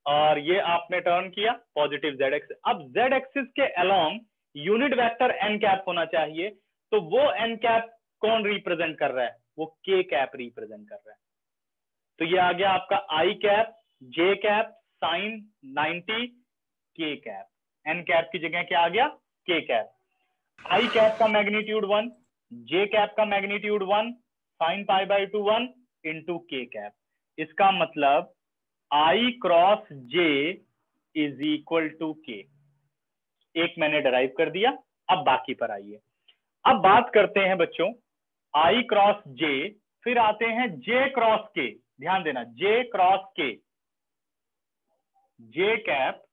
और ये आपने टर्न किया पॉजिटिव जेड एक्सिस। अब जेड एक्सिस के along unit vector n cap होना चाहिए, तो वो एन कैप कौन रिप्रेजेंट कर रहा है? वो के कैप रिप्रेजेंट कर रहा है। तो ये आ गया आपका आई कैप जे कैप साइन 90 के कैप। एन कैप की जगह क्या आ गया? के कैप। आई कैप का मैग्नीट्यूड 1, जे कैप का magnitude 1, sine pi by 2 1 into K cap. इसका मतलब I cross J is equal to K. एक मैंने डराइव कर दिया। अब बाकी पर आइए। अब बात करते हैं बच्चों आई क्रॉस जे, फिर आते हैं जे क्रॉस के। ध्यान देना, जे क्रॉस के, जे कैप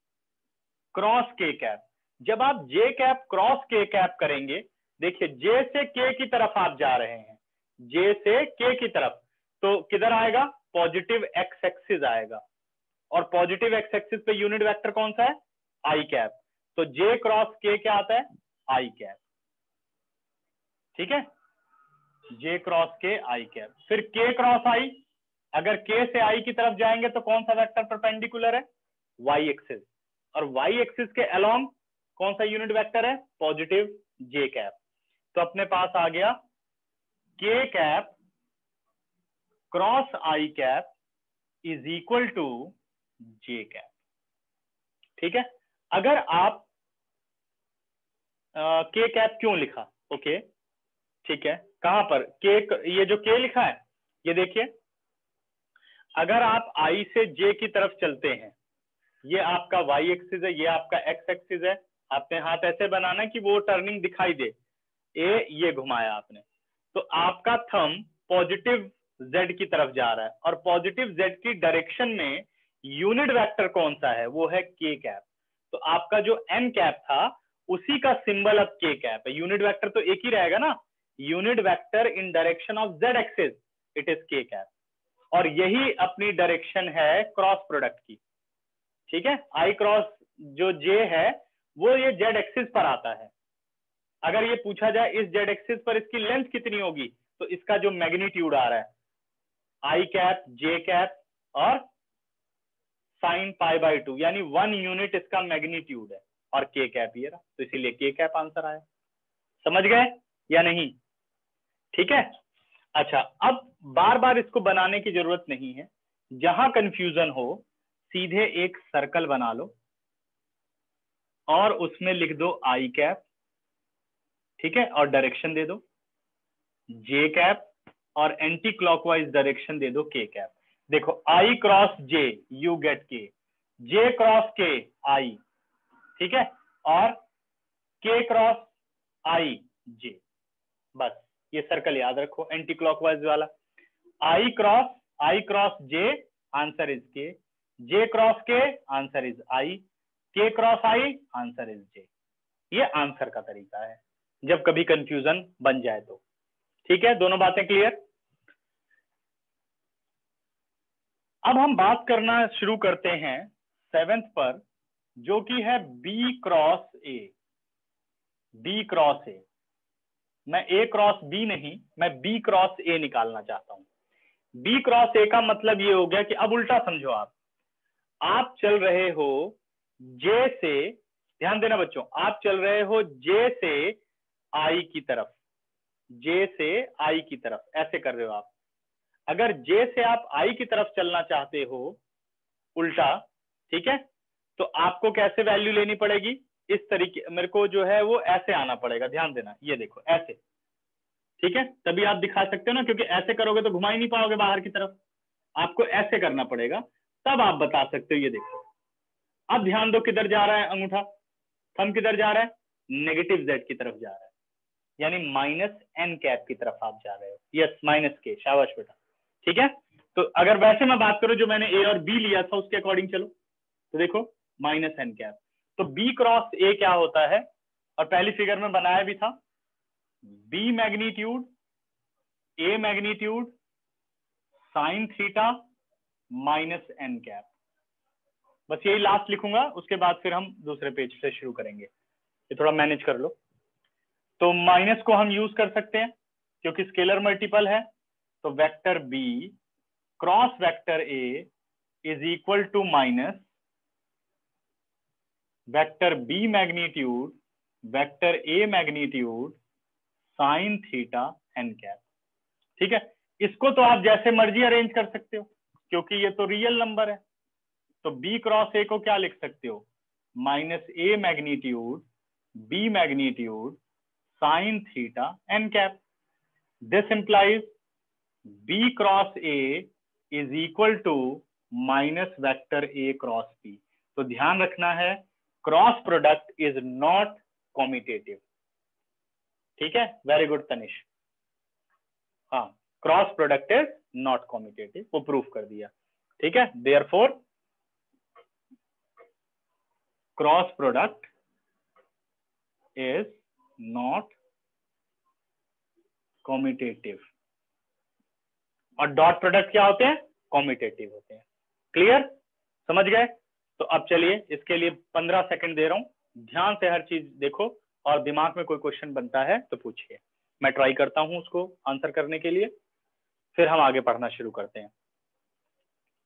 क्रॉस के कैप। जब आप जे कैप क्रॉस के कैप करेंगे, देखिए जे से के की तरफ आप जा रहे हैं, जे से के की तरफ, तो किधर आएगा? पॉजिटिव एक्स एक्सिस आएगा, और पॉजिटिव एक्स एक्सिस पे यूनिट वेक्टर कौन सा है? आई कैप। तो जे क्रॉस के क्या आता है? आई कैप। ठीक है, जे क्रॉस के आई कैप। फिर के क्रॉस आई, अगर के से आई की तरफ जाएंगे तो कौन सा वेक्टर परपेंडिकुलर है? Y axis. और वाई एक्सिस के अलोंग कौन सा यूनिट वेक्टर है? Positive j cap. तो अपने पास आ गया के cap cross I cap is equal to j cap. ठीक है, अगर आप के कैप क्यों लिखा? ओके ठीक है, कहां पर के? ये जो के लिखा है, ये देखिए, अगर आप आई से जे की तरफ चलते हैं, ये आपका वाई एक्सिस है, ये आपका एक्स एक्सिस है। आपने हाथ ऐसे बनाना कि वो टर्निंग दिखाई दे, ये घुमाया आपने, तो आपका थंब पॉजिटिव जेड की तरफ जा रहा है, और पॉजिटिव जेड की डायरेक्शन में यूनिट वेक्टर कौन सा है? वो है के कैप। तो आपका जो एन कैप था उसी का सिंबल अब के कैप है। यूनिट वेक्टर तो एक ही रहेगा ना, unit vector in direction of Z axis, it is के कैप। और यही अपनी डायरेक्शन है क्रॉस प्रोडक्ट की। ठीक है, आई क्रॉस जो जे है वो ये जेड एक्सिस पर आता है। अगर ये पूछा जाए इस जेड एक्सिस पर इसकी लेंथ कितनी होगी, तो इसका जो मैग्नीट्यूड आ रहा है आई कैप, जे कैप और साइन पाई बाई 2, यानी 1 यूनिट इसका मैग्नीट्यूड है, और के कैप ये रहा, तो इसीलिए के कैप आंसर आया। समझ गए या नहीं? ठीक है, अच्छा, अब बार बार इसको बनाने की जरूरत नहीं है। जहां कंफ्यूजन हो सीधे एक सर्कल बना लो और उसमें लिख दो आई कैप। ठीक है, और डायरेक्शन दे दो जे कैप, और एंटी क्लॉकवाइज डायरेक्शन दे दो के कैप। देखो आई क्रॉस जे यू गेट के, जे क्रॉस के आई, ठीक है, और के क्रॉस आई जे। बस ये सर्कल याद रखो एंटी क्लॉकवाइज वाला। आई क्रॉस जे आंसर इज के, जे क्रॉस के आंसर इज आई, के क्रॉस आई आंसर इज जे। ये आंसर का तरीका है जब कभी कंफ्यूजन बन जाए तो। ठीक है, दोनों बातें क्लियर? अब हम बात करना शुरू करते हैं 7th पर, जो कि है B cross A. B cross A, मैं ए क्रॉस बी नहीं, मैं बी क्रॉस ए निकालना चाहता हूं। बी क्रॉस ए का मतलब ये हो गया कि अब उल्टा समझो, आप चल रहे हो जे से, ध्यान देना बच्चों, आप चल रहे हो जे से आई की तरफ, जे से आई की तरफ, ऐसे कर रहे हो आप। अगर जे से आप आई की तरफ चलना चाहते हो उल्टा, ठीक है, तो आपको कैसे वैल्यू लेनी पड़ेगी? इस तरीके, मेरे को जो है वो ऐसे आना पड़ेगा। ध्यान देना, ये देखो ऐसे, ठीक है, तभी आप दिखा सकते हो ना, क्योंकि ऐसे करोगे तो घुमा ही नहीं पाओगे बाहर की तरफ। आपको ऐसे करना पड़ेगा, तब आप बता सकते हो। ये देखो, अब ध्यान दो किधर जा रहा है अंगूठा, थंब किधर जा रहा है? नेगेटिव जेड की तरफ जा रहा है, यानी माइनस एन कैप की तरफ आप जा रहे हो। यस, माइनस के, शाबाश बेटा। ठीक है, तो अगर वैसे मैं बात करूं जो मैंने ए और बी लिया था उसके अकॉर्डिंग चलो, तो देखो माइनस एन कैप। तो बी क्रॉस ए क्या होता है, और पहली फिगर में बनाया भी था, B magnitude A magnitude sine theta minus N cap. बस यही लास्ट लिखूंगा, उसके बाद फिर हम दूसरे पेज से शुरू करेंगे। ये थोड़ा मैनेज कर लो। तो माइनस को हम यूज कर सकते हैं क्योंकि स्केलर मल्टीपल है, तो vector B cross vector A is equal to minus vector B magnitude vector A magnitude sine theta N cap. ठीक है, इसको तो आप जैसे मर्जी अरेंज कर सकते हो क्योंकि ये तो रियल नंबर है। तो बी क्रॉस ए को क्या लिख सकते हो? Minus A magnitude B magnitude sine theta N cap. This implies B cross A is equal to minus vector A cross B. तो ध्यान रखना है, cross product is not commutative. ठीक है, वेरी गुड तनिष। हाँ, cross product is not commutative, वो proof कर दिया। ठीक है, therefore cross product is not commutative. और डॉट प्रोडक्ट क्या होते हैं? कॉम्यूटेटिव होते हैं। क्लियर, समझ गए? तो अब चलिए, इसके लिए 15 सेकंड दे रहा हूं, ध्यान से हर चीज देखो, और दिमाग में कोई क्वेश्चन बनता है तो पूछिए। मैं ट्राई करता हूं उसको आंसर करने के लिए, फिर हम आगे पढ़ना शुरू करते हैं।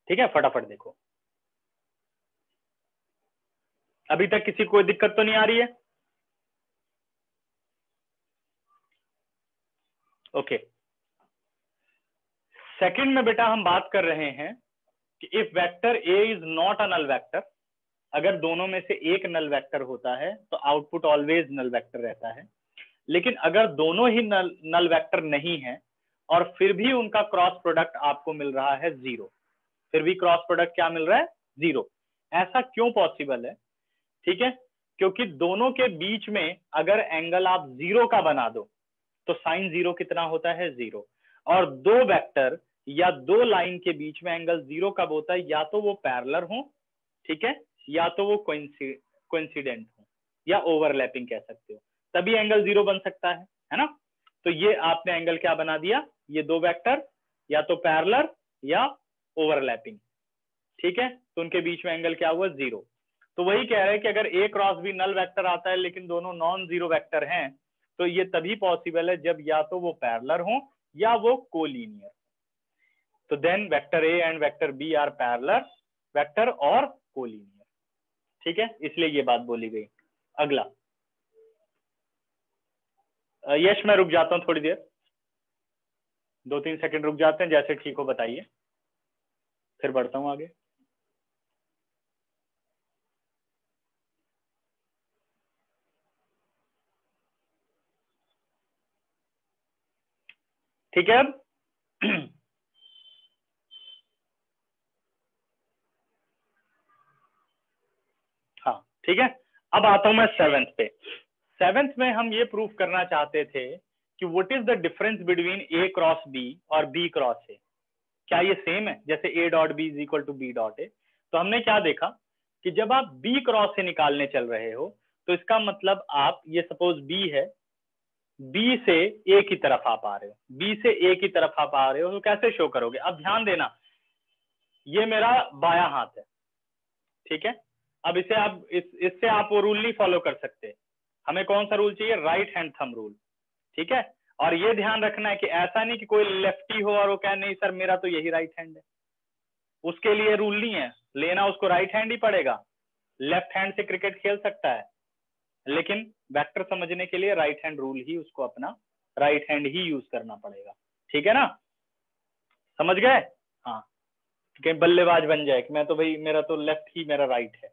ठीक है, फटाफट देखो। अभी तक किसी को कोई दिक्कत तो नहीं आ रही है? ओके। सेकंड में बेटा हम बात कर रहे हैं कि if vector A is not a null vector, अगर दोनों में से एक नल वेक्टर होता है तो आउटपुट ऑलवेज नल वेक्टर रहता है। लेकिन अगर दोनों ही नल वेक्टर नहीं है और फिर भी उनका क्रॉस प्रोडक्ट आपको मिल रहा है जीरो, फिर भी क्रॉस प्रोडक्ट क्या मिल रहा है? जीरो। ऐसा क्यों पॉसिबल है? ठीक है, क्योंकि दोनों के बीच में अगर एंगल आप जीरो का बना दो तो साइन जीरो कितना होता है? जीरो। और दो वेक्टर या दो लाइन के बीच में एंगल जीरो कब होता है? या तो वो पैरेलल हो, ठीक है, या तो वो कोइंसिडेंट हो, या ओवरलैपिंग कह सकते हो, तभी एंगल जीरो बन सकता है ना? तो ये आपने एंगल क्या बना दिया? ये दो वेक्टर या तो पैरेलल या ओवरलैपिंग। ठीक है, तो उनके बीच में एंगल क्या हुआ? जीरो। तो वही कह रहे हैं कि अगर ए क्रॉस बी नल वेक्टर आता है लेकिन दोनों नॉन जीरो वेक्टर हैं, तो ये तभी पॉसिबल है जब या तो वो पैरेलल हो या वो कोलिनियर। तो then vector A and vector B are parallel vector और कोलिनियर। ठीक है, इसलिए ये बात बोली गई। अगला, यश मैं रुक जाता हूं थोड़ी देर, 2-3 सेकंड रुक जाते हैं, जैसे ठीक हो बताइए, फिर बढ़ता हूं आगे। ठीक है, अब हाँ ठीक है, अब आता हूं मैं सेवेंथ पे। सेवेंथ में हम ये प्रूफ करना चाहते थे कि what is the difference between A cross B और बी क्रॉस ए। क्या ये सेम है? जैसे A dot B is equal to B dot A, तो हमने क्या देखा कि जब आप बी क्रॉस से निकालने चल रहे हो तो इसका मतलब आप, ये सपोज बी है, बी से ए की तरफ आप आ रहे हो, बी से ए की तरफ आप आ रहे हो, तो कैसे शो करोगे? अब ध्यान देना, ये मेरा बायां हाथ है, ठीक है। अब इसे आप इससे आप वो रूल नहीं फॉलो कर सकते। हमें कौन सा रूल चाहिए? राइट हैंड थंब रूल, ठीक है। और ये ध्यान रखना है कि ऐसा नहीं कि कोई लेफ्टी हो और वो कहे नहीं सर मेरा तो यही राइट हैंड है, उसके लिए रूल नहीं है, लेना उसको राइट हैंड ही पड़ेगा। लेफ्ट हैंड से क्रिकेट खेल सकता है, लेकिन वेक्टर समझने के लिए राइट हैंड रूल ही उसको अपना राइट हैंड ही यूज करना पड़ेगा। ठीक है ना, समझ गए? हाँ, कहीं बल्लेबाज बन जाए कि मैं तो भाई मेरा तो लेफ्ट ही मेरा राइट है,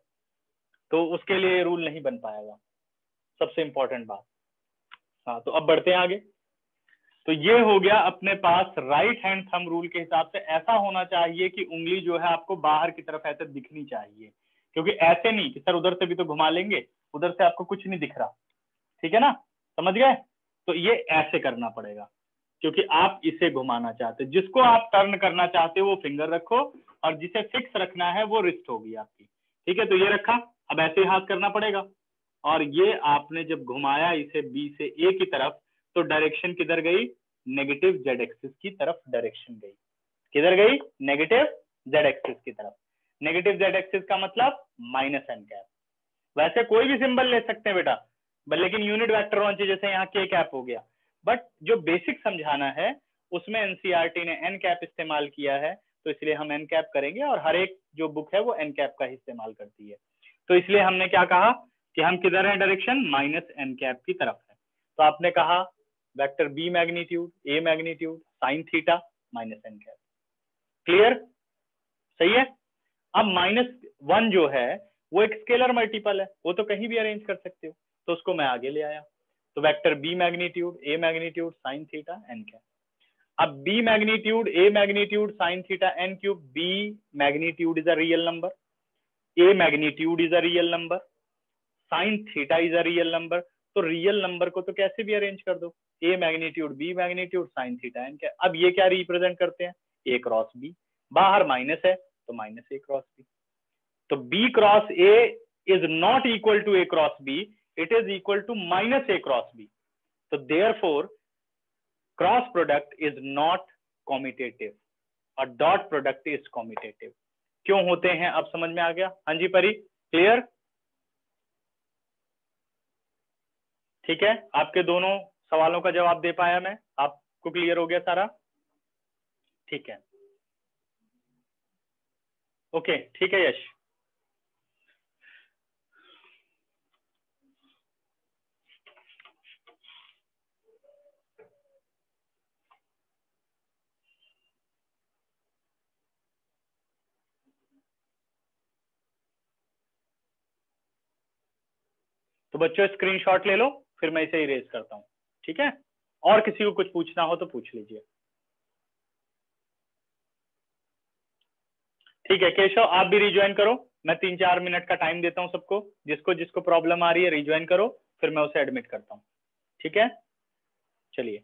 तो उसके लिए रूल नहीं बन पाएगा, सबसे इंपॉर्टेंट बात। हाँ, तो अब बढ़ते हैं आगे। तो ये हो गया अपने पास राइट हैंड थंब रूल के हिसाब से ऐसा होना चाहिए कि उंगली जो है आपको बाहर की तरफ ऐसे दिखनी चाहिए, क्योंकि ऐसे नहीं कि सर उधर से भी तो घुमा लेंगे, उधर से आपको कुछ नहीं दिख रहा। ठीक है ना, समझ गए? तो ये ऐसे करना पड़ेगा, क्योंकि आप इसे घुमाना चाहते हो। जिसको आप टर्न करना चाहते हो वो फिंगर रखो, और जिसे फिक्स रखना है वो रिस्ट होगी आपकी। ठीक है, तो ये रखा, अब ऐसे हाथ करना पड़ेगा, और ये आपने जब घुमाया इसे बी से ए की तरफ, तो डायरेक्शन किधर गई? नेगेटिव जेड एक्सिस की तरफ डायरेक्शन गई। किधर गई? नेगेटिव जेड एक्सिस की तरफ। नेगेटिव जेड एक्सिस का मतलब माइनस एन कैप। वैसे कोई भी सिंबल ले सकते हैं बेटा, लेकिन यूनिट वेक्टर होना चाहिए, जैसे यहाँ के कैप हो गया। बट जो बेसिक समझाना है उसमें एनसीईआरटी ने एन कैप इस्तेमाल किया है, तो इसलिए हम एन कैप करेंगे, और हर एक जो बुक है वो एन कैप का ही इस्तेमाल करती है। तो इसलिए हमने क्या कहा कि हम किधर है? डायरेक्शन माइनस एन कैप की तरफ है। तो आपने कहा vector B magnitude, A magnitude, sine theta minus N cap. Clear? सही है। अब -1 जो है वो एक स्केलर मल्टीपल है, वो तो कहीं भी अरेंज कर सकते हो, तो उसको मैं आगे ले आया। तो vector B magnitude A magnitude sine theta N cap. अब B magnitude A magnitude sine theta N cube, B magnitude is a real number, A magnitude is a real number, sine theta is a real number. तो real number को तो कैसे भी arrange कर दो, A magnitude B magnitude sine theta N cap. अब ये क्या रिप्रेजेंट करते हैं, ए क्रॉस बी, बाहर माइनस है तो माइनस ए क्रॉस बी। तो B cross A is not equal to A cross B, it is equal to minus A cross B. तो therefore cross product is not commutative और dot product is commutative. क्यों होते हैं अब समझ में आ गया? हाँ जी परी, क्लियर? ठीक है, आपके दोनों सवालों का जवाब दे पाया मैं, आपको क्लियर हो गया सारा? ठीक है, ओके, ठीक है यश। तो बच्चों स्क्रीनशॉट ले लो, फिर मैं इसे इरेज करता हूं, ठीक है? और किसी को कुछ पूछना हो तो पूछ लीजिए। ठीक है केशव, आप भी रिज्वाइन करो, मैं 3-4 मिनट का टाइम देता हूं सबको, जिसको जिसको प्रॉब्लम आ रही है रिज्वाइन करो, फिर मैं उसे एडमिट करता हूं, ठीक है? चलिए।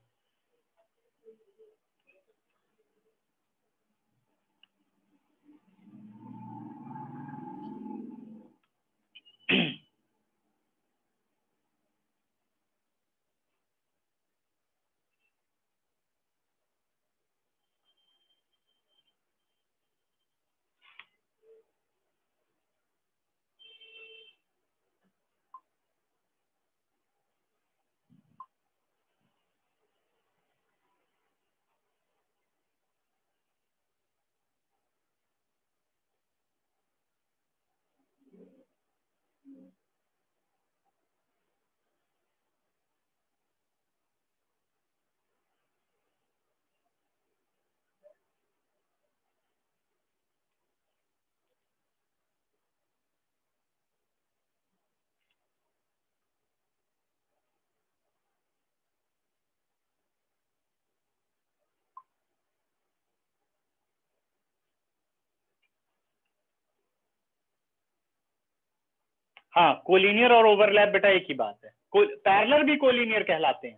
हाँ, कोलिनियर और ओवरलैप बेटा एक ही बात है, पैरेलल भी कोलिनियर कहलाते हैं,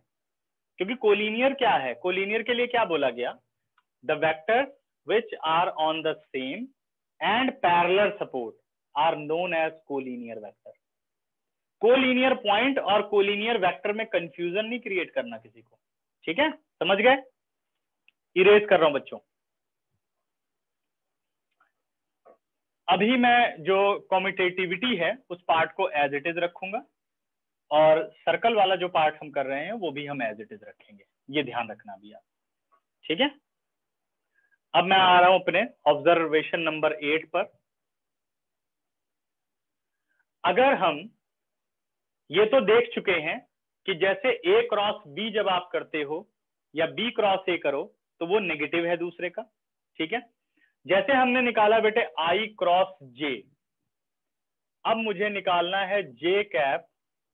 क्योंकि कोलिनियर क्या है, कोलिनियर के लिए क्या बोला गया, the vectors which are on the same and parallel support are known as collinear vector। Collinear point और कोलिनियर वेक्टर में कंफ्यूजन नहीं क्रिएट करना किसी को, ठीक है? समझ गए? इरेज कर रहा हूं बच्चों। अभी मैं जो कॉम्यूटेटिविटी है उस पार्ट को एज इट इज रखूंगा, और सर्कल वाला जो पार्ट हम कर रहे हैं वो भी हम एज इट इज रखेंगे, ये ध्यान रखना भी आप, ठीक है? अब मैं आ रहा हूं अपने ऑब्जर्वेशन नंबर 8 पर। अगर हम ये तो देख चुके हैं कि जैसे ए क्रॉस बी जब आप करते हो या बी क्रॉस ए करो तो वो नेगेटिव है दूसरे का, ठीक है? जैसे हमने निकाला बेटे आई क्रॉस जे, अब मुझे निकालना है जे कैप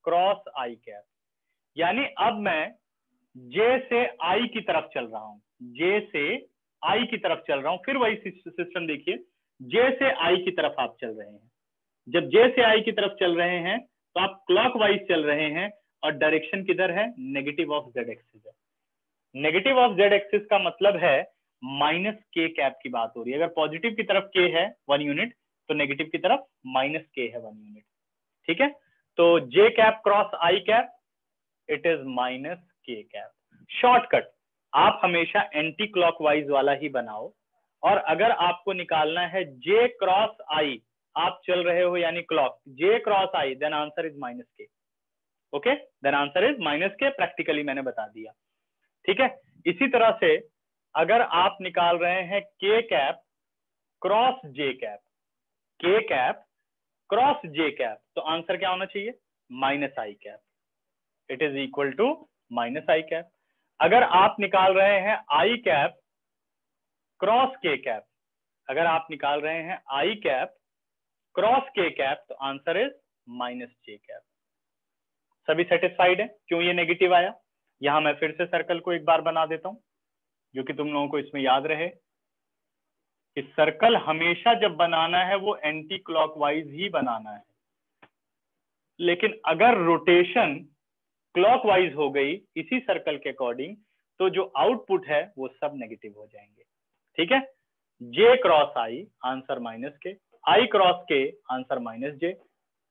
क्रॉस आई कैप, यानी अब मैं जे से आई की तरफ चल रहा हूं, जे से आई की तरफ चल रहा हूं। फिर वही सिस्टम देखिए, जे से आई की तरफ आप चल रहे हैं, जब जे से आई की तरफ चल रहे हैं तो आप क्लॉकवाइज चल रहे हैं, और डायरेक्शन किधर है, नेगेटिव ऑफ जेड एक्सिस है। नेगेटिव ऑफ जेड एक्सिस का मतलब है माइनस के कैप की बात हो रही है। अगर पॉजिटिव की तरफ के है 1 यूनिट तो नेगेटिव की तरफ माइनस के है 1 यूनिट, ठीक है? तो J cap cross I cap it is minus K cap. Shortcut, आप हमेशा एंटी क्लॉकवाइज वाला ही बनाओ, और अगर आपको निकालना है जे क्रॉस आई, आप चल रहे हो यानी clock, J cross I, then answer is minus K. Okay, then answer is minus K, practically मैंने बता दिया, ठीक है? इसी तरह से अगर आप निकाल रहे हैं के कैप क्रॉस जे कैप, के कैप क्रॉस जे कैप, तो आंसर क्या होना चाहिए, minus i cap, it is equal to minus i cap. अगर आप निकाल रहे हैं i cap cross k cap, अगर आप निकाल रहे हैं i cap cross k cap, तो answer is minus j cap. सभी सेटिस्फाइड है? क्यों ये नेगेटिव आया? यहां मैं फिर से सर्कल को एक बार बना देता हूं, जो कि तुम लोगों को इसमें याद रहे कि सर्कल हमेशा जब बनाना है वो एंटी क्लॉकवाइज ही बनाना है, लेकिन अगर रोटेशन क्लॉकवाइज हो गई इसी सर्कल के अकॉर्डिंग तो जो आउटपुट है वो सब नेगेटिव हो जाएंगे। ठीक है, जे क्रॉस आई आंसर माइनस के, आई क्रॉस के आंसर माइनस जे,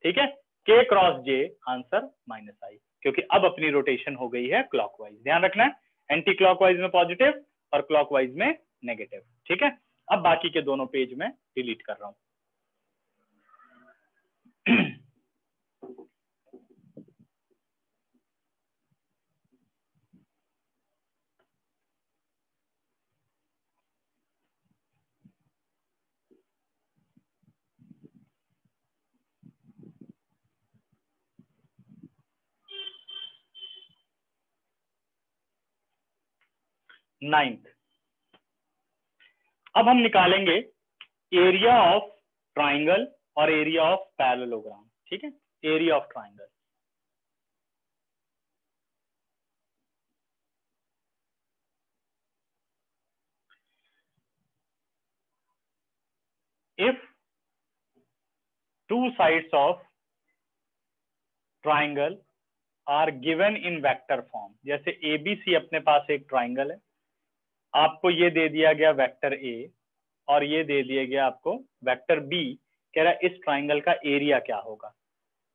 ठीक है, के क्रॉस जे आंसर माइनस आई, क्योंकि अब अपनी रोटेशन हो गई है क्लॉकवाइज। ध्यान रखना है, एंटी क्लॉकवाइज में पॉजिटिव और क्लॉकवाइज में नेगेटिव। ठीक है, अब बाकी के दोनों पेज में डिलीट कर रहा हूं। 9th, अब हम निकालेंगे एरिया ऑफ ट्राइंगल और एरिया ऑफ पैरेललोग्राम। ठीक है, area of triangle, if two sides of triangle are given in vector form, जैसे ABC अपने पास एक ट्राइंगल है, आपको ये दे दिया गया वेक्टर A और ये दे दिया गया आपको वेक्टर B, कह रहा है इस ट्राइंगल का एरिया क्या होगा।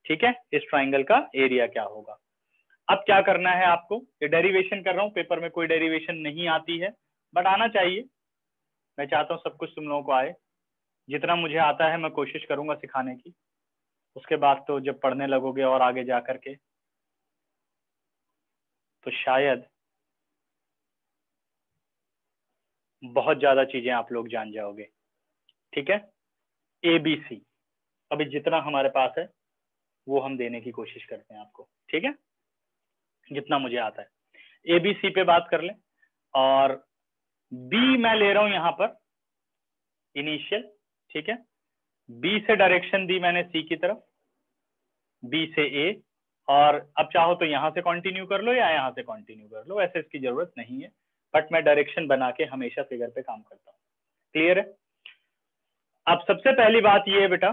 ठीक है, इस ट्राइंगल का एरिया क्या होगा। अब क्या करना है आपको, ये डेरिवेशन कर रहा हूं, पेपर में कोई डेरिवेशन नहीं आती है बट आना चाहिए, मैं चाहता हूं सब कुछ तुम लोगों को आए, जितना मुझे आता है मैं कोशिश करूंगा सिखाने की। उसके बाद तो जब पढ़ने लगोगे और आगे जा करके तो शायद बहुत ज्यादा चीजें आप लोग जान जाओगे। ठीक है, ABC अभी जितना हमारे पास है वो हम देने की कोशिश करते हैं आपको। ठीक है, जितना मुझे आता है ABC पे बात कर लें, और B मैं ले रहा हूं यहां पर इनिशियल। ठीक है, B से डायरेक्शन दी मैंने C की तरफ, B से A, और अब चाहो तो यहां से कंटिन्यू कर लो या यहां से कंटिन्यू कर लो, ऐसे इसकी जरूरत नहीं है, बट मैं डायरेक्शन बना के हमेशा फिगर पे काम करता हूं। क्लियर है? अब सबसे पहली बात ये है बेटा,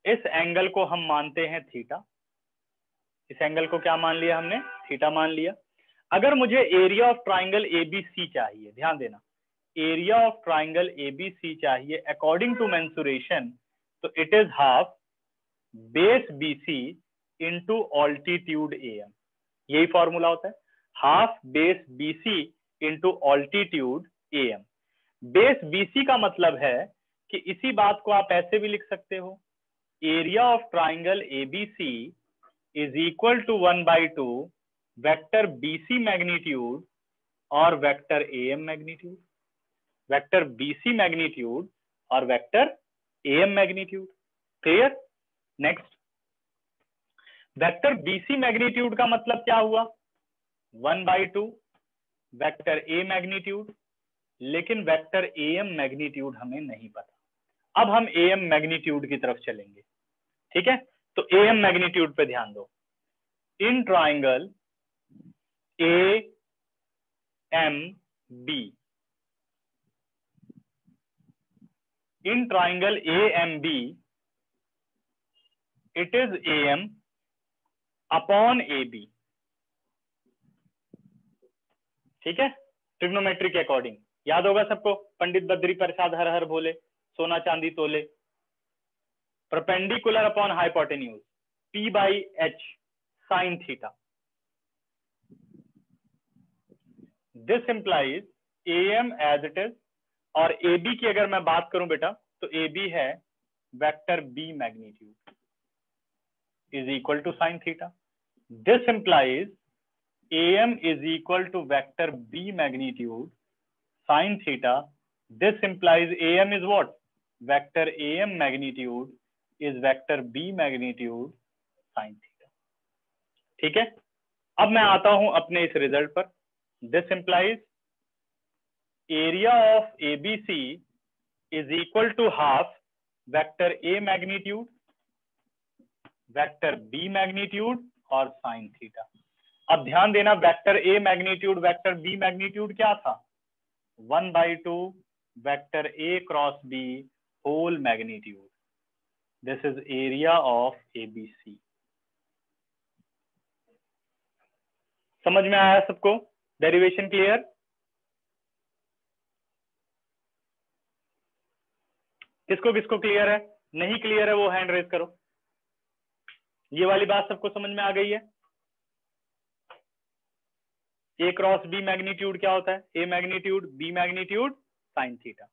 इस एंगल को हम मानते हैं थीटा। इस एंगल को क्या मान लिया हमने? थीटा मान लिया। अगर मुझे एरिया ऑफ ट्राइंगल ABC चाहिए, ध्यान देना, एरिया ऑफ ट्राइंगल ABC चाहिए अकॉर्डिंग टू मेंसुरेशन, तो it is half base BC into altitude AM। यही फॉर्मूला होता है, half base BC into altitude AM। Base BC का मतलब है कि इसी बात को आप ऐसे भी लिख सकते हो, area of triangle ABC is equal to 1/2 vector BC magnitude और vector AM magnitude, vector BC magnitude और vector AM magnitude. Clear? Next, vector BC magnitude का मतलब क्या हुआ? 1/2 वेक्टर A मैग्नीट्यूड, लेकिन वेक्टर AM मैग्नीट्यूड हमें नहीं पता। अब हम AM मैग्नीट्यूड की तरफ चलेंगे। ठीक है, तो AM मैग्नीट्यूड पे ध्यान दो। In triangle AMB, in triangle AMB it is AM upon AB। ठीक है, ट्रिग्नोमेट्री के अकॉर्डिंग याद होगा सबको, पंडित बद्री प्रसाद हर हर बोले, सोना चांदी तोले, perpendicular upon hypotenuse, P/H sin theta. This implies AM as it is, और AB की अगर मैं बात करूं बेटा तो AB है vector B magnitude is equal to sin theta. This implies AM is equal to vector B magnitude sin theta. This implies AM is what? Vector AM magnitude is vector B magnitude sin theta. ठीक है, अब मैं आता हूं अपने इस result पर। This implies area of ABC is equal to half vector A magnitude, vector B magnitude और साइन थीटा। अब ध्यान देना, vector A magnitude vector B magnitude क्या था, 1/2 vector A cross B whole magnitude. This is area of ABC. समझ में आया सबको? Derivation clear? किसको किसको क्लियर है? नहीं क्लियर है वो हैंड रेज करो। ये वाली बात सबको समझ में आ गई है? ए क्रॉस बी मैग्नीट्यूड क्या होता है, A magnitude B magnitude sine theta.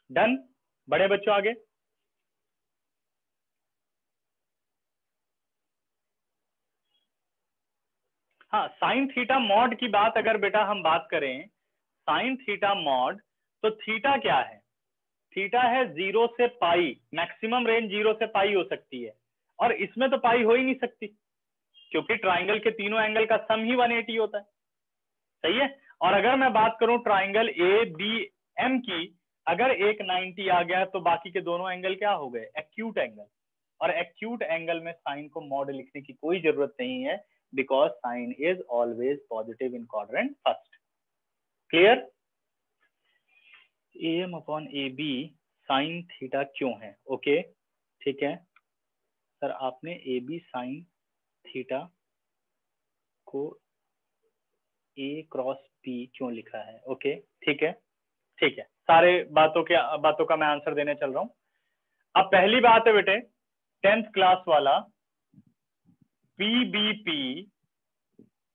Done? बड़े बच्चों आगे। हाँ, साइन थीटा मॉड की बात अगर बेटा हम बात करें, साइन थीटा मॉड, तो थीटा क्या है? थीटा है 0 से पाई, मैक्सिमम रेंज 0 से पाई हो सकती है, और इसमें तो पाई हो ही नहीं सकती क्योंकि ट्राइंगल के तीनों एंगल का सम ही 180 होता है। सही है? और अगर मैं बात करूं ट्राइंगल ए बी एम की, अगर एक 90 आ गया तो बाकी के दोनों एंगल क्या हो गए, एक्यूट एंगल। और एक्यूट एंगल में साइन को मॉड लिखने की कोई जरूरत नहीं है, because sign is always positive in quadrant first. Clear? AM upon AB sine theta क्यों है? ओके, ठीक है सर, आपने AB साइन थीटा को A क्रॉस B क्यों लिखा है? ओके, ठीक है, ठीक है, सारे बातों का मैं आंसर देने चल रहा हूं। अब पहली बात है बेटे, 10th क्लास वाला PBP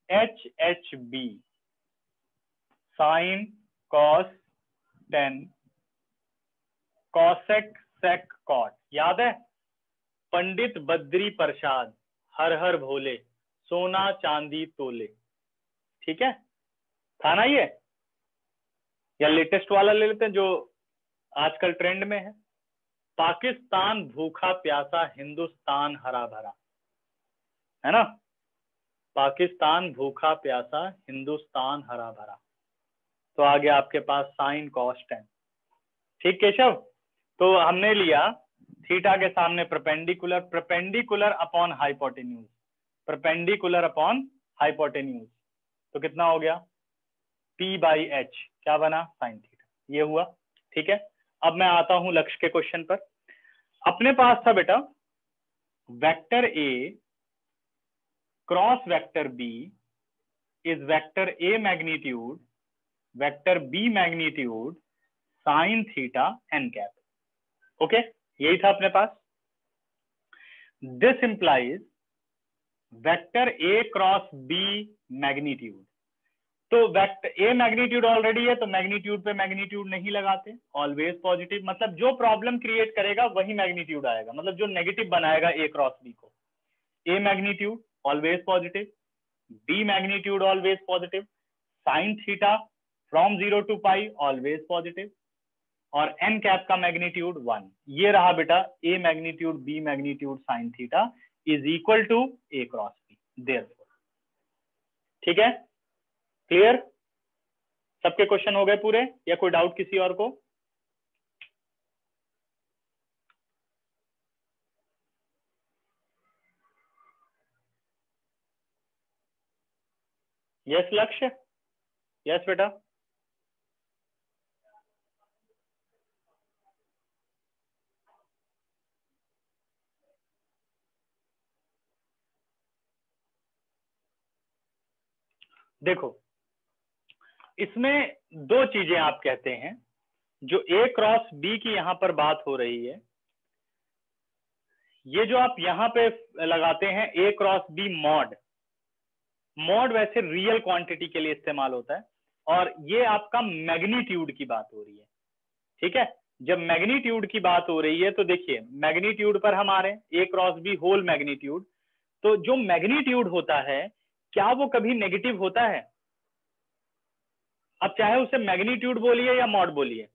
HHB sine cos tan cosec sec cot, याद है? पंडित बद्री प्रसाद हर हर भोले सोना चांदी तोले। ठीक है, था ना ये? या लेटेस्ट वाला ले लेते हैं जो आजकल ट्रेंड में है, पाकिस्तान भूखा प्यासा हिंदुस्तान हरा भरा, है ना? पाकिस्तान भूखा प्यासा हिंदुस्तान हरा भरा। तो आ गया आपके पास साइन कॉस टेन। ठीक केशव? तो हमने लिया थीटा के सामने perpendicular, perpendicular upon hypotenuse, perpendicular upon hypotenuse, तो कितना हो गया, P/H क्या बना, साइन थीटा। ये हुआ, ठीक है। अब मैं आता हूं लक्ष्य के क्वेश्चन पर। अपने पास था बेटा vector A cross vector B is vector A magnitude vector B magnitude sine theta N cap. Okay, यही था अपने पास। This implies vector A cross B magnitude, तो वेक्टर A मैग्नीट्यूड ऑलरेडी है तो मैग्नीट्यूड पे मैग्नीट्यूड नहीं लगाते, ऑलवेज पॉजिटिव, मतलब जो प्रॉब्लम क्रिएट करेगा वही मैग्नीट्यूड आएगा, मतलब जो नेगेटिव बनाएगा A क्रॉस B को। A magnitude always positive, B magnitude always positive, sine theta from 0 to pi always positive, और n कैप का मैग्नीट्यूड 1। ये रहा बेटा A magnitude B magnitude sine theta is equal to A cross B, therefore. ठीक है, clear? सबके question हो गए पूरे, या कोई डाउट किसी और को? यस लक्ष्य? यस बेटा? देखो, इसमें दो चीजें आप कहते हैं, जो A क्रॉस B की यहां पर बात हो रही है, ये जो आप यहां पे लगाते हैं A cross B mod, mod वैसे रियल क्वांटिटी के लिए इस्तेमाल होता है, और ये आपका मैग्नीट्यूड की बात हो रही है। ठीक है, जब मैग्नीट्यूड की बात हो रही है तो देखिए मैग्नीट्यूड पर हम आ रहे हैं, A cross B whole magnitude, तो जो मैग्नीट्यूड होता है क्या वो कभी नेगेटिव होता है? अब चाहे उसे मैग्नीट्यूड बोलिए या मॉड बोलिए,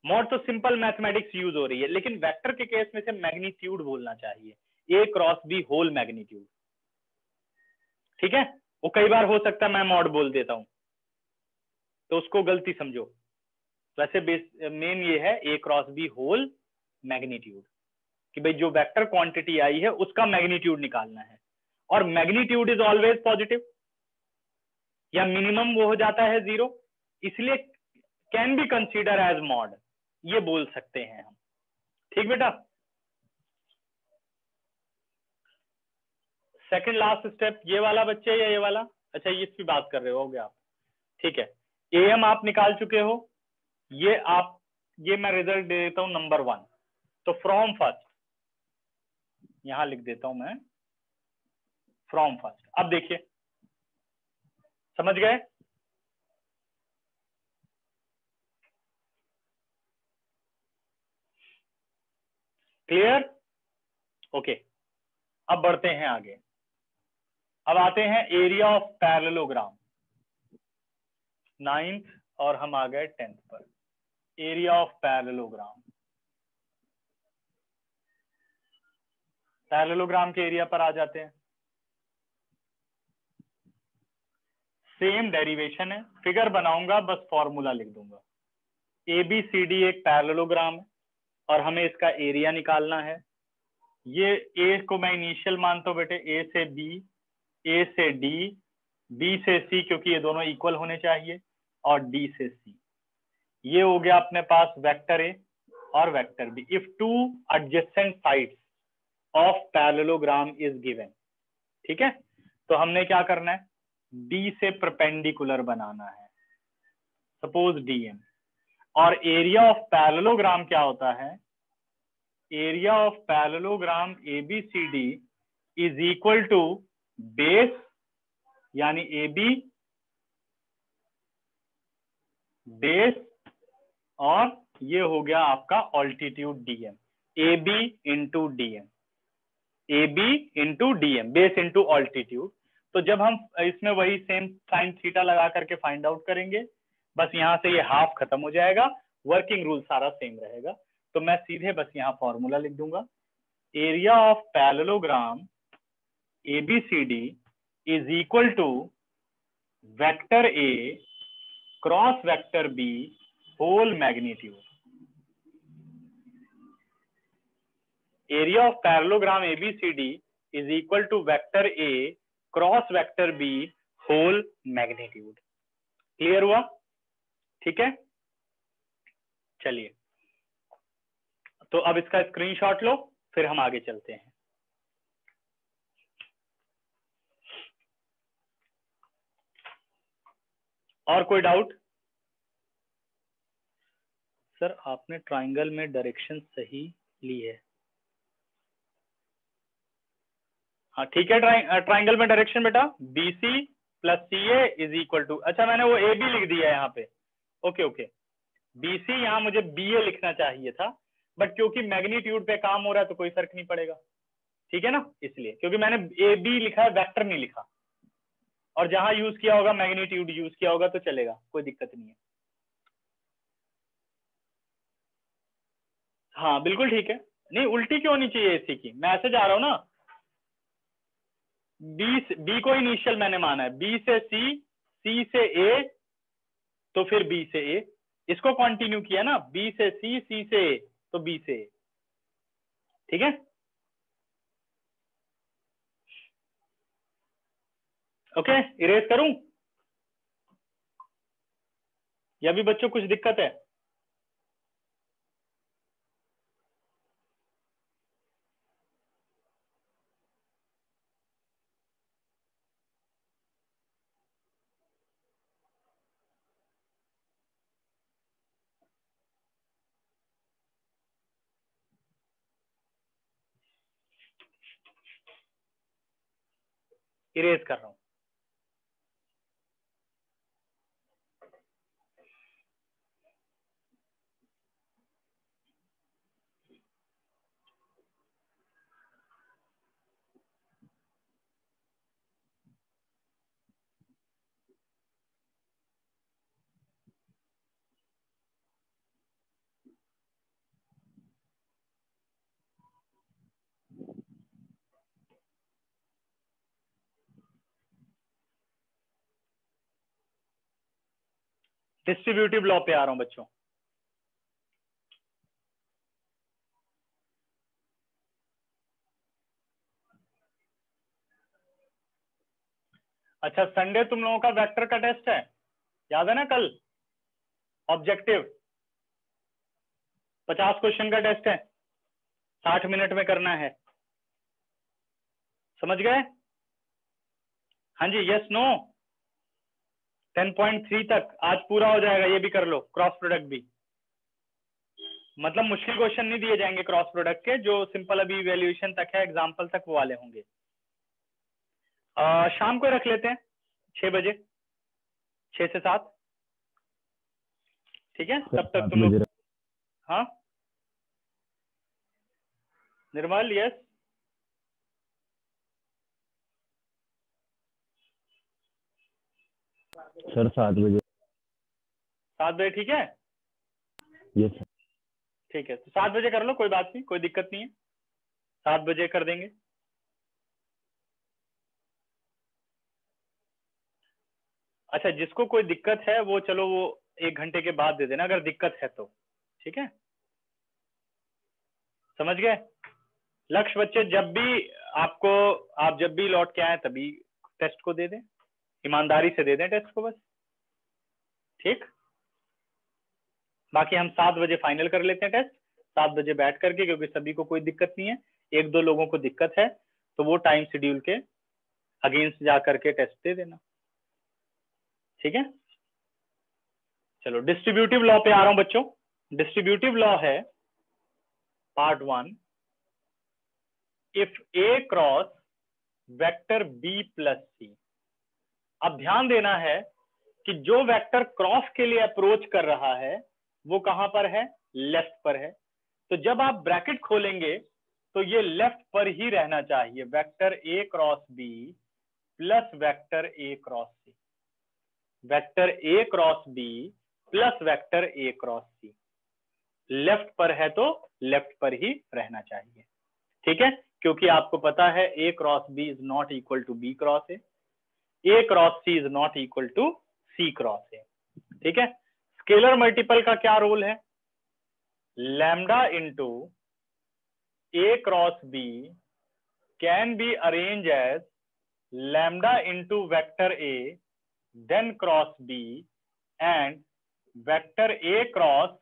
मॉड तो सिंपल मैथमेटिक्स यूज हो रही है, लेकिन वेक्टर के केस में से मैग्नीट्यूड बोलना चाहिए, A cross B whole magnitude. ठीक है, वो कई बार हो सकता है मैं मॉड बोल देता हूं तो उसको गलती समझो, वैसे मेन ये है A cross B whole magnitude. कि भाई जो वेक्टर क्वांटिटी आई है उसका मैग्नीट्यूड निकालना है, और मैग्नीट्यूड इज ऑलवेज पॉजिटिव, या मिनिमम वो हो जाता है 0, इसलिए can be consider as mod, ये बोल सकते हैं हम। ठीक बेटा, सेकंड लास्ट स्टेप ये वाला बच्चे, या ये वाला? अच्छा ये इसकी बात कर रहे हो गया आप, ठीक है। एम आप निकाल चुके हो, ये मैं रिजल्ट दे देता हूं नंबर 1। तो फ्रॉम फर्स्ट यहां लिख देता हूं मैं, फ्रॉम फर्स्ट। अब देखिए, समझ गए? क्लियर? ओके, अब बढ़ते हैं आगे। अब आते हैं एरिया ऑफ पैरेललोग्राम, 9th और हम आ गए 10th पर। एरिया ऑफ पैरेललोग्राम, पैरेललोग्राम के एरिया पर आ जाते हैं। सेम डेरिवेशन है, फिगर बनाऊंगा बस फॉर्मूला लिख दूंगा। ABCD एक पैरेललोग्राम है और हमें इसका एरिया निकालना है। ये ए को मैं इनिशियल मानता हूं बेटे, ए से बी, ए से डी, बी से सी क्योंकि ये दोनों इक्वल होने चाहिए, और डी से सी। ये हो गया अपने पास वेक्टर ए और vector B. If two adjacent sides of parallelogram is given, ठीक है, तो हमने क्या करना है, डी से परपेंडिकुलर बनाना है, सपोज डीएम। और एरिया ऑफ पैरेललोग्राम क्या होता है, area of parallelogram ABCD is equal to base यानी AB बेस, और ये हो गया आपका altitude DM, AB into DM, AB into DM, base into altitude. तो जब हम इसमें वही सेम साइन थीटा लगा करके फाइंड आउट करेंगे, बस यहां से ये हाफ खत्म हो जाएगा, वर्किंग रूल सारा सेम रहेगा। तो मैं सीधे बस यहाँ फॉर्मूला लिख दूंगा, area of parallelogram ABCD is equal to vector A cross vector B whole magnitude. Area of parallelogram ABCD is equal to vector A cross vector B whole magnitude. Clear हुआ? ठीक है, चलिए तो अब इसका स्क्रीनशॉट लो, फिर हम आगे चलते हैं। और कोई डाउट? सर आपने ट्राइंगल में डायरेक्शन सही ली है। हाँ ठीक है, ट्राइंगल में डायरेक्शन बेटा BC plus CA is equal to, अच्छा मैंने वो AB लिख दिया है यहाँ पे, ओके ओके, BC यहाँ मुझे BA लिखना चाहिए था, बट क्योंकि मैग्नीट्यूड पे काम हो रहा है तो कोई फर्क नहीं पड़ेगा, ठीक है ना, इसलिए क्योंकि मैंने AB लिखा है, वेक्टर नहीं लिखा, और जहां यूज किया होगा मैग्नीट्यूड यूज किया होगा तो चलेगा, कोई दिक्कत नहीं है। हाँ बिल्कुल ठीक है, नहीं उल्टी क्यों नहीं चाहिए AC की, मैं ऐसे जा रहा हूँ ना, B को इनिशियल मैंने माना है, B से C, C से A, तो फिर B से A, इसको कंटिन्यू किया ना, B से C, C से A, तो B से A, ठीक है। ओके, इरेज करूं या भी बच्चों कुछ दिक्कत है? इरेज कर रहा हूं। डिस्ट्रीब्यूटिव लॉ पे आ रहा हूं बच्चों। अच्छा संडे तुम लोगों का वेक्टर का टेस्ट है, याद है ना? कल ऑब्जेक्टिव 50 क्वेश्चन का टेस्ट है, 60 मिनट में करना है, समझ गए? हाँ जी, यस नो? 10.3 तक आज पूरा हो जाएगा, ये भी कर लो, क्रॉस प्रोडक्ट भी। मतलब मुश्किल क्वेश्चन नहीं दिए जाएंगे क्रॉस प्रोडक्ट के, जो सिंपल अभी इवैल्यूएशन तक है, एग्जाम्पल तक वो वाले होंगे। शाम को रख लेते हैं 6 बजे, 6 से 7, ठीक है? तब तक तुम लोग, हाँ निर्मल, यस सर 7 बजे। 7 बजे ठीक है? Yes sir. ठीक है, तो 7 बजे कर लो, कोई बात नहीं, कोई दिक्कत नहीं है, 7 बजे कर देंगे। अच्छा, जिसको कोई दिक्कत है वो चलो वो 1 घंटे के बाद दे देना, अगर दिक्कत है तो, ठीक है? समझ गए? लक्ष्य बच्चे, जब भी आपको, आप जब भी लौट के आए तभी टेस्ट को दे दें, ईमानदारी से दे दें टेस्ट को बस, ठीक? बाकी हम 7 बजे फाइनल कर लेते हैं टेस्ट, 7 बजे बैठ करके, क्योंकि सभी को कोई दिक्कत नहीं है, 1-2 लोगों को दिक्कत है तो वो टाइम शेड्यूल के अगेंस्ट जा करके टेस्ट दे देना, ठीक है? चलो डिस्ट्रीब्यूटिव लॉ पे आ रहा हूं बच्चों। डिस्ट्रीब्यूटिव लॉ है part 1, if a cross vector b plus c. अब ध्यान देना है कि जो वेक्टर क्रॉस के लिए अप्रोच कर रहा है वो कहां पर है? लेफ्ट पर है। तो जब आप ब्रैकेट खोलेंगे तो ये लेफ्ट पर ही रहना चाहिए, वेक्टर ए क्रॉस बी प्लस वेक्टर ए क्रॉस सी, वेक्टर ए क्रॉस बी प्लस वेक्टर ए क्रॉस सी, लेफ्ट पर है तो लेफ्ट पर ही रहना चाहिए, ठीक है? क्योंकि आपको पता है a cross B is not equal to b cross a cross c is not equal to c cross a, ठीक है? स्केलर मल्टीपल का क्या रोल है? Lambda into a cross b can be arrange as lambda into vector a then cross b and vector A cross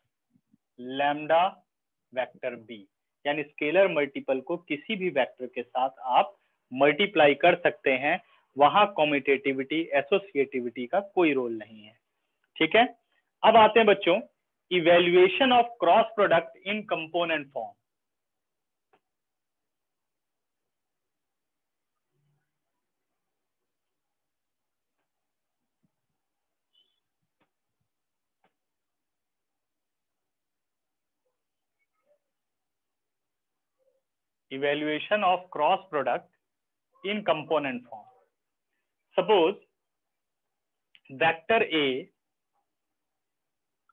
lambda vector b. यानी scalar multiple को किसी भी vector के साथ आप मल्टीप्लाई कर सकते हैं, वहां कॉम्यूटेटिविटी एसोसिएटिविटी का कोई रोल नहीं है, ठीक है? अब आते हैं बच्चों evaluation of cross product in component form. Evaluation of cross product in component form. Suppose vector A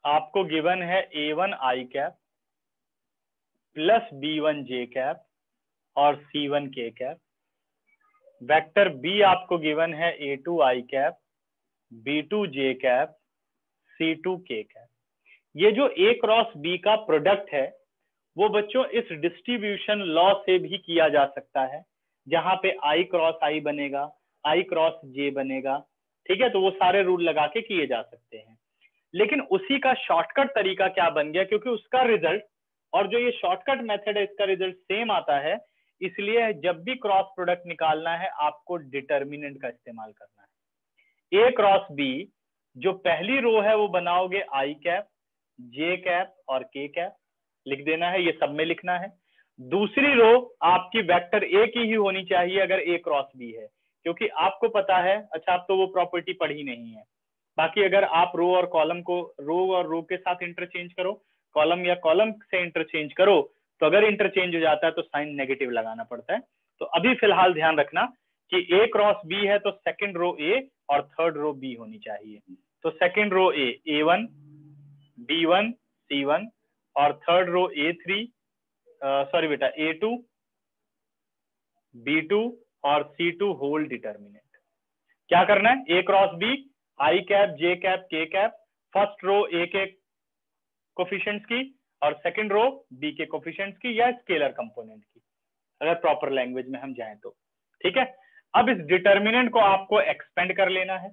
आपको गिवन है a1 i cap plus b1 j cap और c1 k cap. Vector B आपको गिवन है a2 i cap b2 j cap c2 k cap. ये जो a cross b का product है वो बच्चों इस डिस्ट्रीब्यूशन लॉ से भी किया जा सकता है, जहां पे i क्रॉस i बनेगा, i क्रॉस j बनेगा, ठीक है? तो वो सारे रूल लगा के किए जा सकते हैं। लेकिन उसी का शॉर्टकट तरीका क्या बन गया, क्योंकि उसका रिजल्ट और जो ये शॉर्टकट मेथड है इसका रिजल्ट सेम आता है, इसलिए जब भी क्रॉस प्रोडक्ट निकालना है आपको डिटर्मिनेंट का इस्तेमाल करना है। ए क्रॉस बी जो पहली रो है वो बनाओगे आई कैप, जे कैप और के कैप, लिख देना है, ये सब में लिखना है। दूसरी रो आपकी वेक्टर ए की ही होनी चाहिए अगर ए क्रॉस बी है, क्योंकि आपको पता है, अच्छा आप तो वो प्रॉपर्टी पढ़ी नहीं है, बाकी अगर आप रो और कॉलम को रो और रो के साथ इंटरचेंज करो, कॉलम या कॉलम से इंटरचेंज करो, तो अगर इंटरचेंज हो जाता है तो साइन नेगेटिव लगाना पड़ता है। तो अभी फिलहाल ध्यान रखना कि ए क्रॉस बी है तो सेकंड रो ए और थर्ड रो बी होनी चाहिए। तो second row A1 B1 C1 और थर्ड रो A3 सॉरी बेटा A2 B2 और C2 होल डिटर्मिनेंट। क्या करना है? A cross b i cap j cap k cap, first row a के कोफिशिएंट्स की और सेकंड रो बी के कोफिशिएंट्स की या स्केलर कंपोनेंट की, अगर प्रॉपर लैंग्वेज में हम जाएं तो, ठीक है? अब इस डिटर्मिनेंट को आपको एक्सपेंड कर लेना है।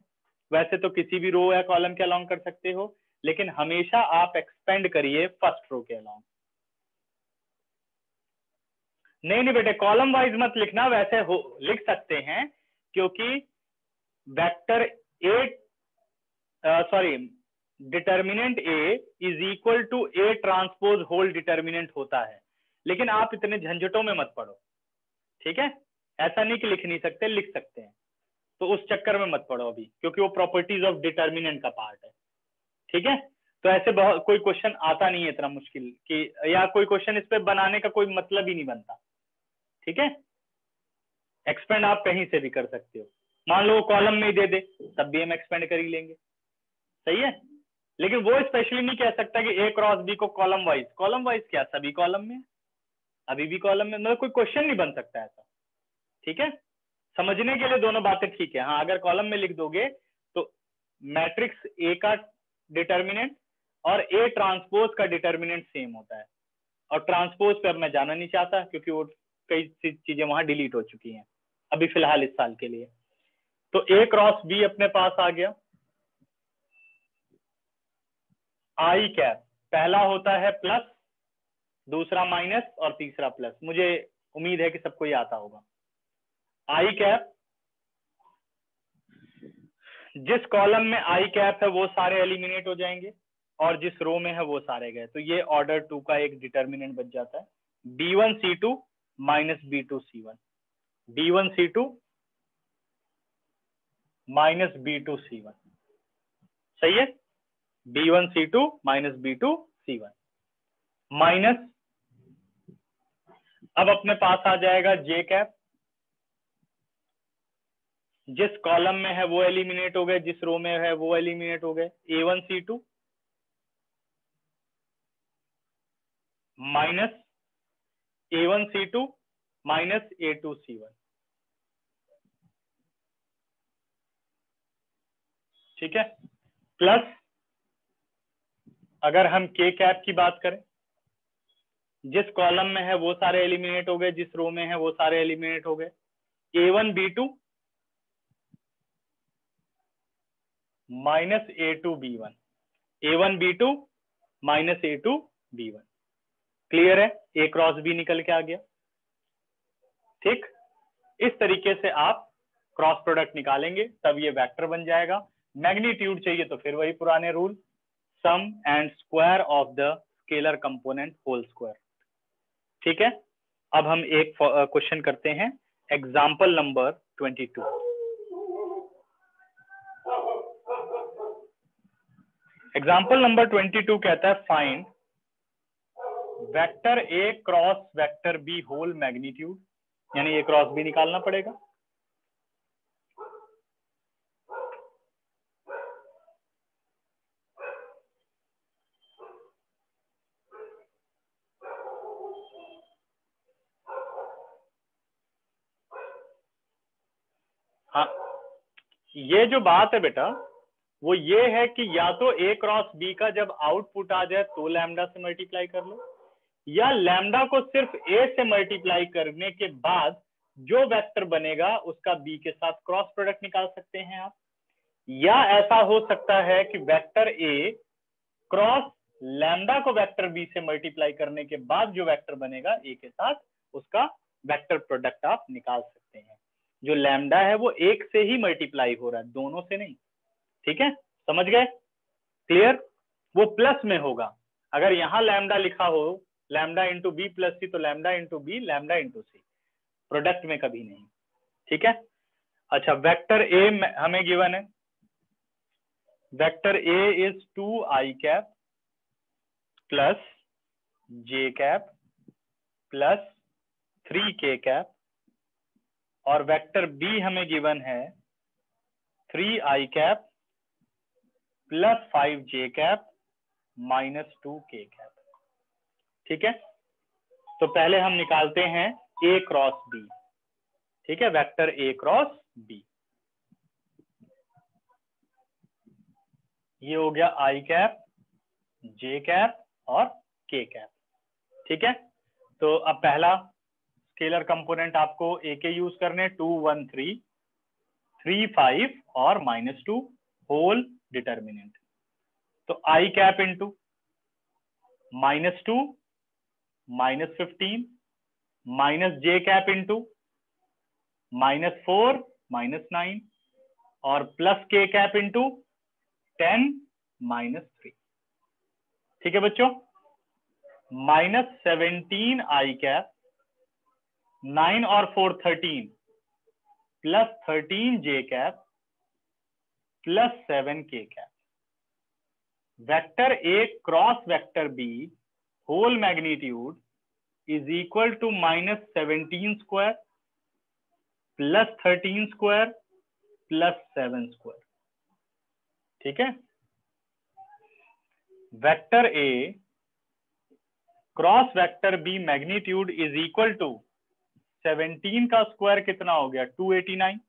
वैसे तो किसी भी रो या कॉलम के अलोंग कर सकते हो, लेकिन हमेशा आप एक्सपेंड करिए फर्स्ट रो के अलोंग। नहीं बेटे, कॉलम वाइज मत लिखना, वैसे हो लिख सकते हैं, क्योंकि vector A determinant A is equal to A transpose whole determinant होता है। लेकिन आप इतने झंझटों में मत पड़ो, ठीक है? ऐसा नहीं कि लिख नहीं सकते, लिख सकते हैं, तो उस चक्कर में मत पड़ो अभी, क्योंकि वो प्रॉपर्टीज ऑफ डिटर्मिनेंट का पार्ट है, ठीक है? तो ऐसे बहुत कोई क्वेश्चन आता नहीं है इतना मुश्किल कि, या कोई क्वेश्चन इस पे बनाने का कोई मतलब ही नहीं बनता, ठीक है? एक्सपेंड आप कहीं से भी कर सकते हो, मान लो कॉलम में ही दे दे तब भी हम एक्सपेंड कर ही लेंगे, सही है? लेकिन वो स्पेशली नहीं कह सकता कि ए क्रॉस बी को कॉलम वाइज क्या सभी कॉलम में, अभी भी कॉलम में, मतलब कोई क्वेश्चन नहीं बन सकता ऐसा, ठीक है? समझने के लिए दोनों बातें ठीक है। हाँ, अगर कॉलम में लिख दोगे तो मैट्रिक्स ए का डिटर्मिनेंट और ए ट्रांसपोज का डिटर्मिनेंट सेम होता है, और ट्रांसपोज पे अब मैं जाना नहीं चाहता क्योंकि वो कई चीजें वहां डिलीट हो चुकी हैं अभी फिलहाल इस साल के लिए। तो ए क्रॉस बी अपने पास आ गया। आई कैप पहला होता है प्लस, दूसरा माइनस और तीसरा प्लस, मुझे उम्मीद है कि सबको ये आता होगा। आई कैप, जिस कॉलम में आई कैप है वो सारे एलिमिनेट हो जाएंगे और जिस रो में है वो सारे गए, तो ये ऑर्डर 2 का एक डिटर्मिनेंट बच जाता है, B1C2 minus B2C1, B1C2 minus B2C1, सही है? B1C2 माइनस B2C1 माइनस, अब अपने पास आ जाएगा J कैप, जिस कॉलम में है वो एलिमिनेट हो गए, जिस रो में है वो एलिमिनेट हो गए, A1C2 minus A1C2 minus A2C1, ठीक है? प्लस अगर हम K कैप की बात करें, जिस कॉलम में है वो सारे एलिमिनेट हो गए, जिस रो में है वो सारे एलिमिनेट हो गए, A1B2 minus A2B1, A1B2 minus A2B1, clear है? A क्रॉस B निकल के आ गया, ठीक? इस तरीके से आप क्रॉस प्रोडक्ट निकालेंगे तब ये वेक्टर बन जाएगा। मैग्नीट्यूड चाहिए तो फिर वही पुराने rule, sum and square of the scalar component whole square, ठीक है? अब हम एक क्वेश्चन करते हैं, एग्जाम्पल नंबर 22। एग्जाम्पल नंबर 22 कहता है फाइंड वेक्टर ए cross vector B whole magnitude, यानी ए क्रॉस बी निकालना पड़ेगा। हाँ, ये जो बात है बेटा वो ये है कि या तो ए क्रॉस बी का जब आउटपुट आ जाए तो लैम्डा से मल्टीप्लाई कर लो, या लैम्डा को सिर्फ ए से मल्टीप्लाई करने के बाद जो वेक्टर बनेगा उसका बी के साथ क्रॉस प्रोडक्ट निकाल सकते हैं आप। या ऐसा हो सकता है कि वेक्टर ए क्रॉस लैम्डा को वेक्टर बी से मल्टीप्लाई करने के बाद जो वेक्टर बनेगा ए के साथ उसका वेक्टर प्रोडक्ट आप निकाल सकते हैं। जो लैम्डा है वो एक से ही मल्टीप्लाई हो रहा है, दोनों से नहीं, ठीक है? समझ गए? क्लियर? वो प्लस में होगा, अगर यहां लैम्डा लिखा हो lambda into b plus c, तो lambda into b lambda into c, product में कभी नहीं, ठीक है? अच्छा, वेक्टर ए हमें गिवन है, vector A is 2i cap plus j cap plus 3k cap, और वेक्टर बी हमें गिवन है 3i cap plus 5j cap minus 2k cap, ठीक है? तो पहले हम निकालते हैं a क्रॉस b, ठीक है? वेक्टर a क्रॉस b, ये हो गया i कैप, j कैप और k कैप, ठीक है? तो अब पहला स्केलर कंपोनेंट आपको a के यूज करने, 2 1 3, 3 5 और -2 होल डिटर्मिनेंट। तो i cap into -2 -15 -j cap into -4 -9 और +k कैप इंटू 10 -3। ठीक है बच्चों, -17 आई कैप, 9 और 4 13 +13 जे cap +7 K cap. Vector A cross vector B whole magnitude is equal to -17 square +13 square +7 square. ठीक है, vector A cross vector B magnitude is equal to 17 का square कितना हो गया 289,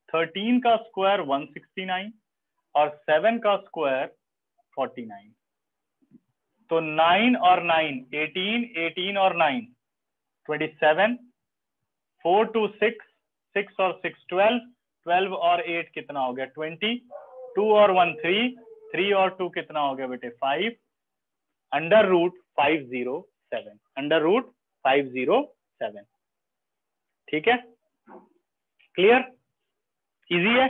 13 का स्क्वायर 169 और 7 का स्क्वायर 49। तो 9 और 9 18, 18 और 9 27, 4 2 6, 6 और 6 12, 12 और 8 कितना हो गया 20, 2 और 1 3, 3 और 2 कितना हो गया बेटे 5, √507, √507। ठीक है, क्लियर, इजी है।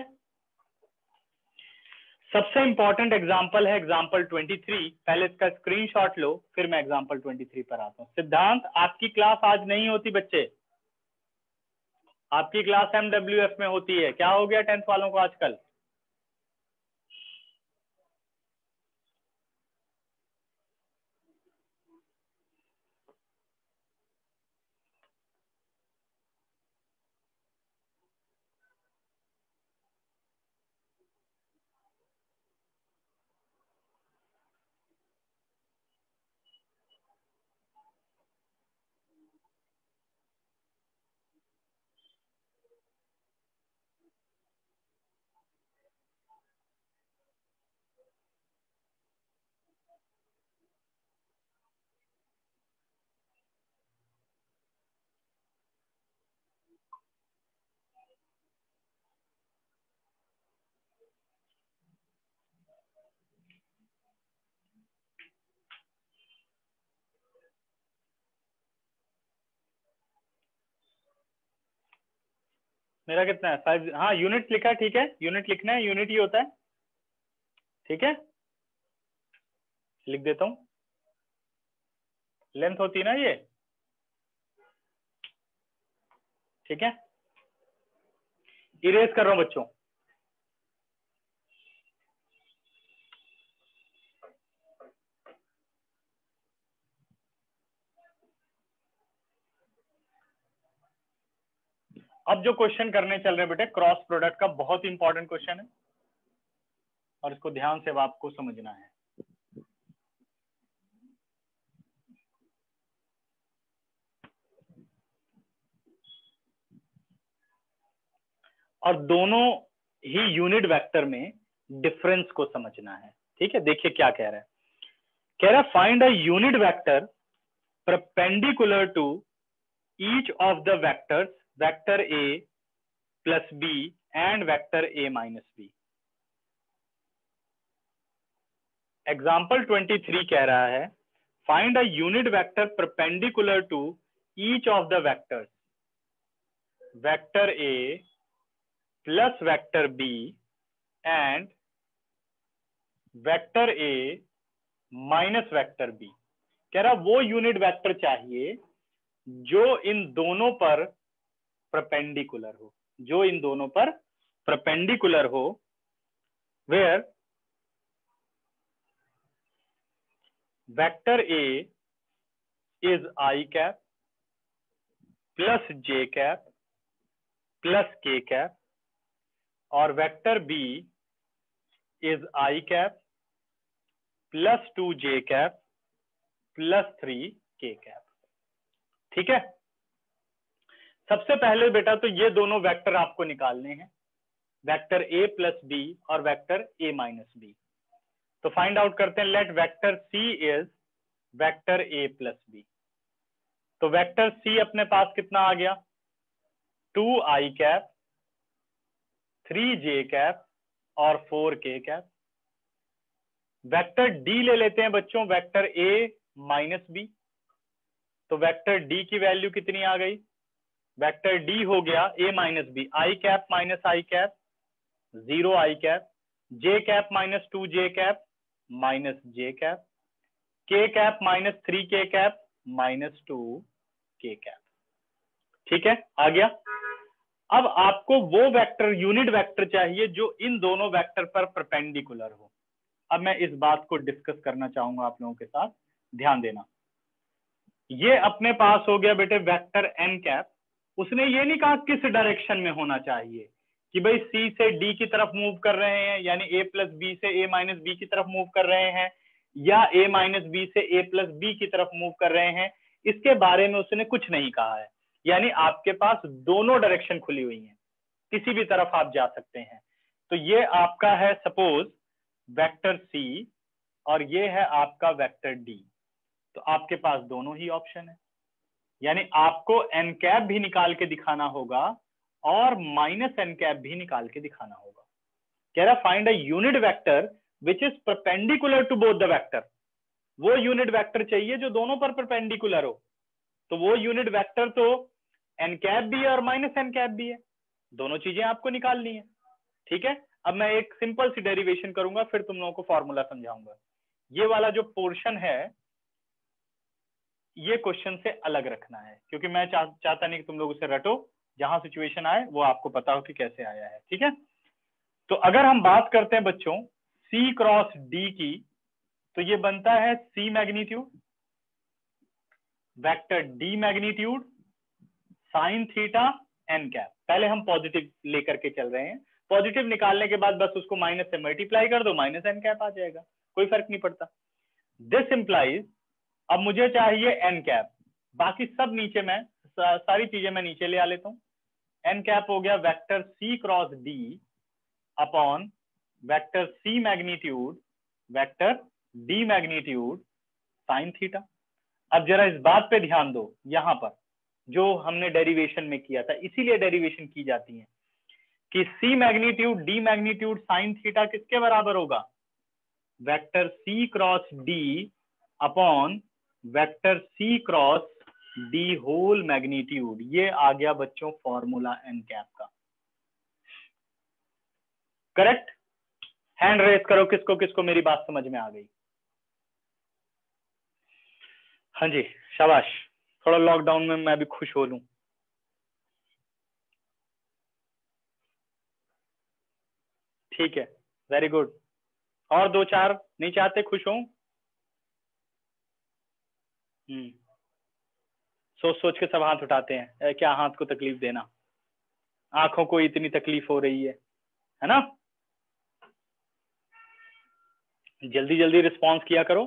सबसे इंपॉर्टेंट एग्जांपल है एग्जांपल 23। पहले इसका स्क्रीनशॉट लो, फिर मैं एग्जांपल 23 पर आता हूं। सिद्धांत, आपकी क्लास आज नहीं होती बच्चे, आपकी क्लास MWF में होती है। क्या हो गया 10th वालों को आजकल? मेरा कितना है 5? हाँ, यूनिट लिखा है, ठीक है, यूनिट लिखना है, यूनिट ही होता है। ठीक है, लिख देता हूं, लेंथ होती है ना ये। ठीक है, इरेज कर रहा हूं बच्चों। अब जो क्वेश्चन करने चल रहे हैं बेटे क्रॉस प्रोडक्ट का, बहुत इंपॉर्टेंट क्वेश्चन है और इसको ध्यान से अब आपको समझना है। और दोनों ही यूनिट वेक्टर में डिफरेंस को समझना है। ठीक है, देखिए क्या कह रहा है। कह रहा है find a unit vector perpendicular to each of the vectors vector A plus B and vector A minus B. Example 23 कह रहा है find a unit vector perpendicular to each of the vectors vector A plus vector B and vector A minus vector B. कह रहा वो unit vector चाहिए जो इन दोनों पर परपेंडिकुलर हो, जो इन दोनों पर परपेंडिकुलर हो, where vector A is I cap plus J cap plus K cap और vector B is I cap plus 2 J cap plus 3 K cap. ठीक है, सबसे पहले बेटा तो ये दोनों वेक्टर आपको निकालने हैं, वेक्टर ए प्लस बी और वेक्टर ए माइनस बी। तो फाइंड आउट करते हैं, let vector C is vector A plus B. तो वेक्टर सी अपने पास कितना आ गया 2 आई कैप 3j कैप और 4k कैप। वेक्टर डी ले लेते हैं बच्चों, वेक्टर ए माइनस बी। तो वेक्टर डी की वैल्यू कितनी आ गई? वेक्टर डी हो गया a minus b, i cap minus i cap 0 i cap, j cap minus 2j cap minus j cap, k cap minus 3k cap minus 2k cap. ठीक है, आ गया। अब आपको वो वेक्टर, यूनिट वेक्टर चाहिए जो इन दोनों वेक्टर पर परपेंडिकुलर हो। अब मैं इस बात को डिस्कस करना चाहूंगा आप लोगों के साथ, ध्यान देना। ये अपने पास हो गया बेटे वेक्टर एन कैप। उसने ये नहीं कहा किस डायरेक्शन में होना चाहिए, कि भाई सी से डी की तरफ मूव कर रहे हैं, यानी ए प्लस बी से ए माइनस बी की तरफ मूव कर रहे हैं, या ए माइनस बी से ए प्लस बी की तरफ मूव कर रहे हैं। इसके बारे में उसने कुछ नहीं कहा है, यानी आपके पास दोनों डायरेक्शन खुली हुई हैं, किसी भी तरफ आप जा सकते हैं। तो ये आपका है सपोज वेक्टर सी और ये है आपका वेक्टर डी। तो आपके पास दोनों ही ऑप्शन है, यानी आपको एन कैप भी निकाल के दिखाना होगा और माइनस एन कैप भी निकाल के दिखाना होगा। कह रहा find a unit vector which is perpendicular to both the vector. वो यूनिट वेक्टर चाहिए जो दोनों पर परपेंडिकुलर हो। तो वो यूनिट वेक्टर तो एन कैप भी है और माइनस एन कैप भी है, दोनों चीजें आपको निकालनी है। ठीक है, अब मैं एक सिंपल सी डेरिवेशन करूंगा, फिर तुम लोगों को फॉर्मूला समझाऊंगा। ये वाला जो पोर्शन है ये क्वेश्चन से अलग रखना है, क्योंकि मैं चाहता नहीं कि तुम लोग उसे रटो, जहां सिचुएशन आए वो आपको पता हो कि कैसे आया है। ठीक है, तो अगर हम बात करते हैं बच्चों C क्रॉस D की, तो ये बनता है C magnitude vector D magnitude sine theta N cap. पहले हम पॉजिटिव लेकर के चल रहे हैं, पॉजिटिव निकालने के बाद बस उसको माइनस से मल्टीप्लाई कर दो, माइनस एन कैप आ जाएगा, कोई फर्क नहीं पड़ता। दिस इंप्लाइज, अब मुझे चाहिए एन कैप, बाकी सब नीचे में, सारी चीजें मैं नीचे ले आ लेता हूं। एन कैप हो गया vector C cross D upon vector C magnitude vector D magnitude sine theta. अब जरा इस बात पे ध्यान दो, यहां पर जो हमने डेरिवेशन में किया था, इसीलिए डेरिवेशन की जाती है कि C magnitude D magnitude sine theta किसके बराबर होगा? Vector C cross D upon vector C cross D whole magnitude. ये आ गया बच्चों फॉर्मूला एन कैप का। करेक्ट? हैंड रेस करो किसको किसको मेरी बात समझ में आ गई। हाँ जी, शाबाश। थोड़ा लॉकडाउन में मैं भी खुश हो लूं। ठीक है, वेरी गुड। और दो चार नहीं चाहते खुश हो? सोच सोच के सब हाथ उठाते हैं, क्या हाथ को तकलीफ देना, आंखों को इतनी तकलीफ हो रही है ना? जल्दी जल्दी रिस्पॉन्स किया करो।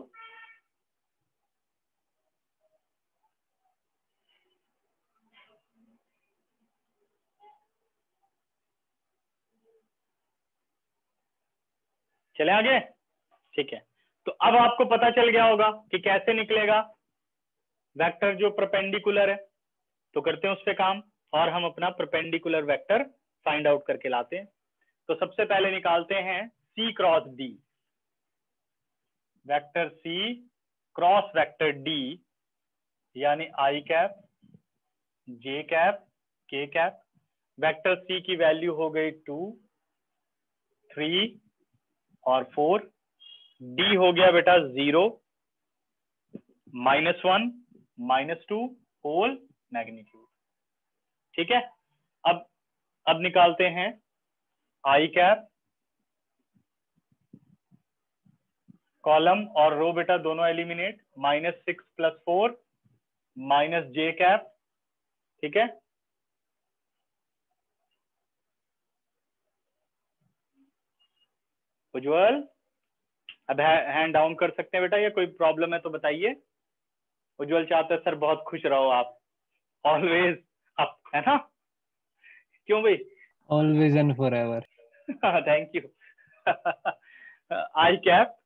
चले आगे? ठीक है, तो अब आपको पता चल गया होगा कि कैसे निकलेगा वेक्टर जो परपेंडिकुलर है। तो करते हैं उस पे काम और हम अपना परपेंडिकुलर वेक्टर फाइंड आउट करके लाते हैं। तो सबसे पहले निकालते हैं C cross D, vector C cross vector D, यानी I cap J cap K cap. Vector C की वैल्यू हो गई 2, 3 और 4। D हो गया बेटा 0, -1, -2 होल मैग्नीट्यूड। ठीक है, अब निकालते हैं I कैप, कॉलम और रो बेटा दोनों एलिमिनेट, -6 + 4 -j कैप। ठीक है, उज्जवल अब हैंड डाउन कर सकते हैं बेटा, या कोई प्रॉब्लम है तो बताइए। उज्जवल चाहते हैं सर बहुत खुश रहो आप, ऑलवेज अप, है ना? क्यों भाई? Always and forever. Thank you. I cap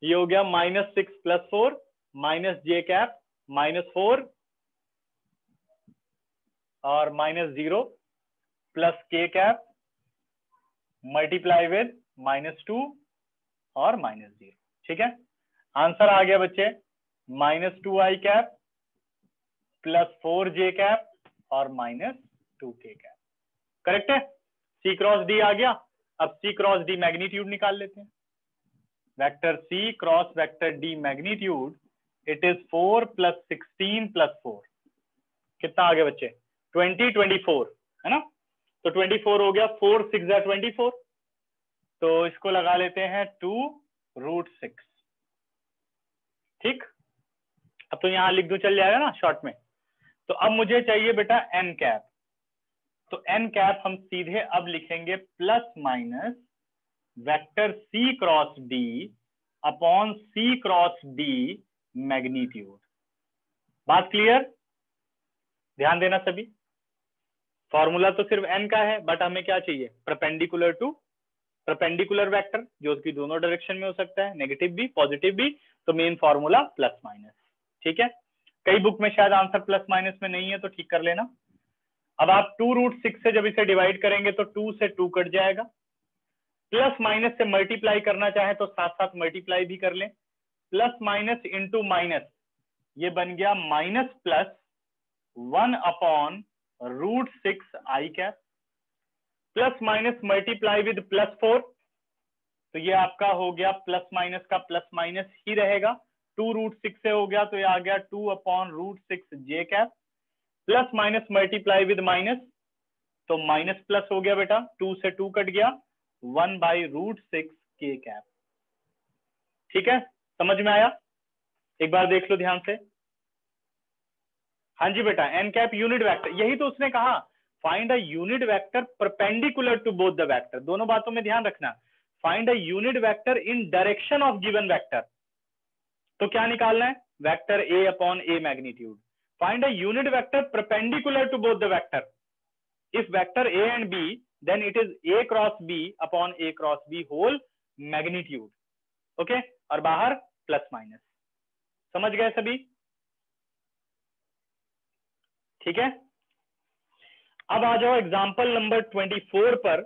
ये हो गया -6 + 4 -j कैप -4 और -0 + k कैप मल्टीप्लाई विद -2 और -0। ठीक है, आंसर आ गया बच्चे -2i कैप +4j कैप और -2k कैप। करेक्ट है, C क्रॉस D आ गया। अब C क्रॉस D मैग्नीट्यूड निकाल लेते हैं। Vector C cross vector D magnitude it is 4 + 16 + 4। कितना आ गया बच्चे? 20 24 है ना। तो 24 हो गया, 4 6 24। तो इसको लगा लेते हैं 2√6। ठीक, अब तो यहां लिख दूं, चल जाएगा ना शॉर्ट में। तो अब मुझे चाहिए बेटा n कैप। तो n कैप हम सीधे अब लिखेंगे plus minus vector C cross D upon C cross D magnitude. बात क्लियर? ध्यान देना सभी। फॉर्मूला तो सिर्फ n का है, बट हमें क्या चाहिए? परपेंडिकुलर वेक्टर, जो कि दोनों डायरेक्शन में हो सकता है, नेगेटिव भी पॉजिटिव भी। तो मेन फॉर्मूला प्लस माइनस। ठीक है, कई बुक में शायद आंसर प्लस माइनस में नहीं है, तो ठीक कर लेना। अब आप 2√6 से जब इसे डिवाइड करेंगे तो 2 से 2 कट जाएगा। प्लस माइनस से मल्टीप्लाई करना चाहे तो साथ साथ मल्टीप्लाई भी कर लें। प्लस माइनस इंटू माइनस, ये बन गया -1/√6 i cap. Plus minus multiply with +4, तो ये आपका हो गया प्लस माइनस का प्लस माइनस ही रहेगा। 2√6 से हो गया तो ये आ गया 2/√6 j cap. Plus minus multiply with minus, तो माइनस प्लस हो गया बेटा, 2 से 2 कट गया, 1/√6 k कैप। ठीक है, समझ में आया? एक बार देख लो ध्यान से। हाँ जी बेटा, n कैप यूनिट वेक्टर, यही तो उसने कहा, find a unit vector perpendicular to both the vector. दोनों बातों में ध्यान रखना। Find a unit vector in direction of given vector. तो क्या निकालना है? Vector A upon A magnitude. Find a unit vector perpendicular to both the vector. If vector A and B, then it is A cross B upon A cross B whole magnitude. Okay, और बाहर plus minus. समझ गए सभी? ठीक है, अब आ जाओ example number 24 पर।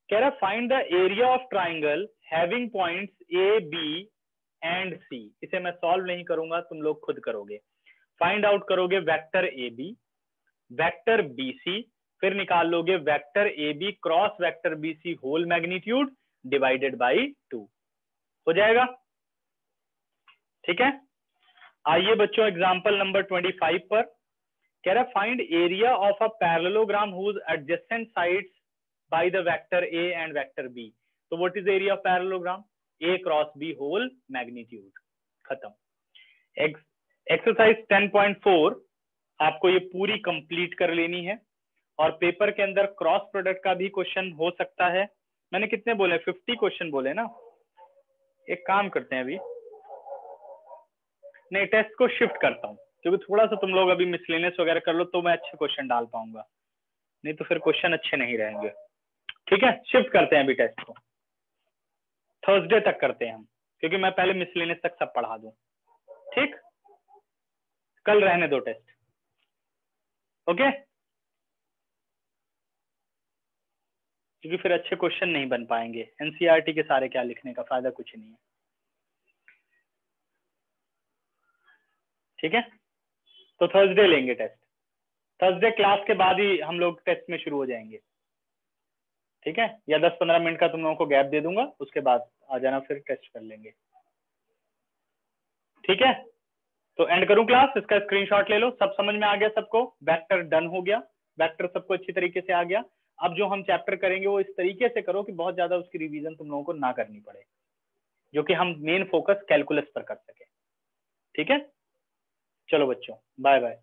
कह रहा find the area of triangle having points A, B and C। इसे मैं सॉल्व नहीं करूंगा, तुम लोग खुद करोगे। फाइंड आउट करोगे वेक्टर AB, वेक्टर BC, फिर निकाल लोगे vector AB cross vector BC whole magnitude divided by 2। हो जाएगा? ठीक है, आइए बच्चों एग्जांपल नंबर 25 पर। कह रहा find area of a parallelogram whose adjacent sides by the vector A and vector B। तो what is area of parallelogram? A cross B whole magnitude. खत्म। एक्सरसाइज 10.4 आपको ये पूरी कंप्लीट कर लेनी है, और पेपर के अंदर क्रॉस प्रोडक्ट का भी क्वेश्चन हो सकता है। मैंने कितने बोले? 50 क्वेश्चन बोले ना। एक काम करते हैं, अभी नहीं, टेस्ट को शिफ्ट करता हूँ, क्योंकि थोड़ा सा तुम लोग अभी मिसलेनियस वगैरह कर लो तो मैं अच्छे क्वेश्चन डाल पाऊंगा, नहीं तो फिर क्वेश्चन अच्छे नहीं रहेंगे। ठीक है, शिफ्ट करते हैं अभी टेस्ट को, थर्सडे तक करते हैं हम, क्योंकि मैं पहले मिसलेनियस तक सब पढ़ा दूं। ठीक, कल रहने दो टेस्ट। ओके, क्योंकि फिर अच्छे क्वेश्चन नहीं बन पाएंगे। एनसीईआरटी के सारे क्या लिखने का फायदा कुछ नहीं है। ठीक है, तो थर्सडे लेंगे टेस्ट। थर्सडे क्लास के बाद ही हम लोग टेस्ट में शुरू हो जाएंगे। ठीक है, या 10-15 मिनट का तुम लोगों को गैप दे दूंगा, उसके बाद आ जाना, फिर टेस्ट कर लेंगे। ठीक है, तो एंड करूं क्लास? इसका स्क्रीनशॉट ले लो। सब समझ में आ गया सबको? वेक्टर डन हो गया, वेक्टर सबको अच्छी तरीके से आ गया। अब जो हम चैप्टर करेंगे वो इस तरीके से करो कि बहुत ज्यादा उसकी रिवीजन तुम लोगों को ना करनी पड़े, जो कि हम मेन फोकस कैलकुलस पर कर सके। ठीक है, चलो बच्चों, बाय बाय।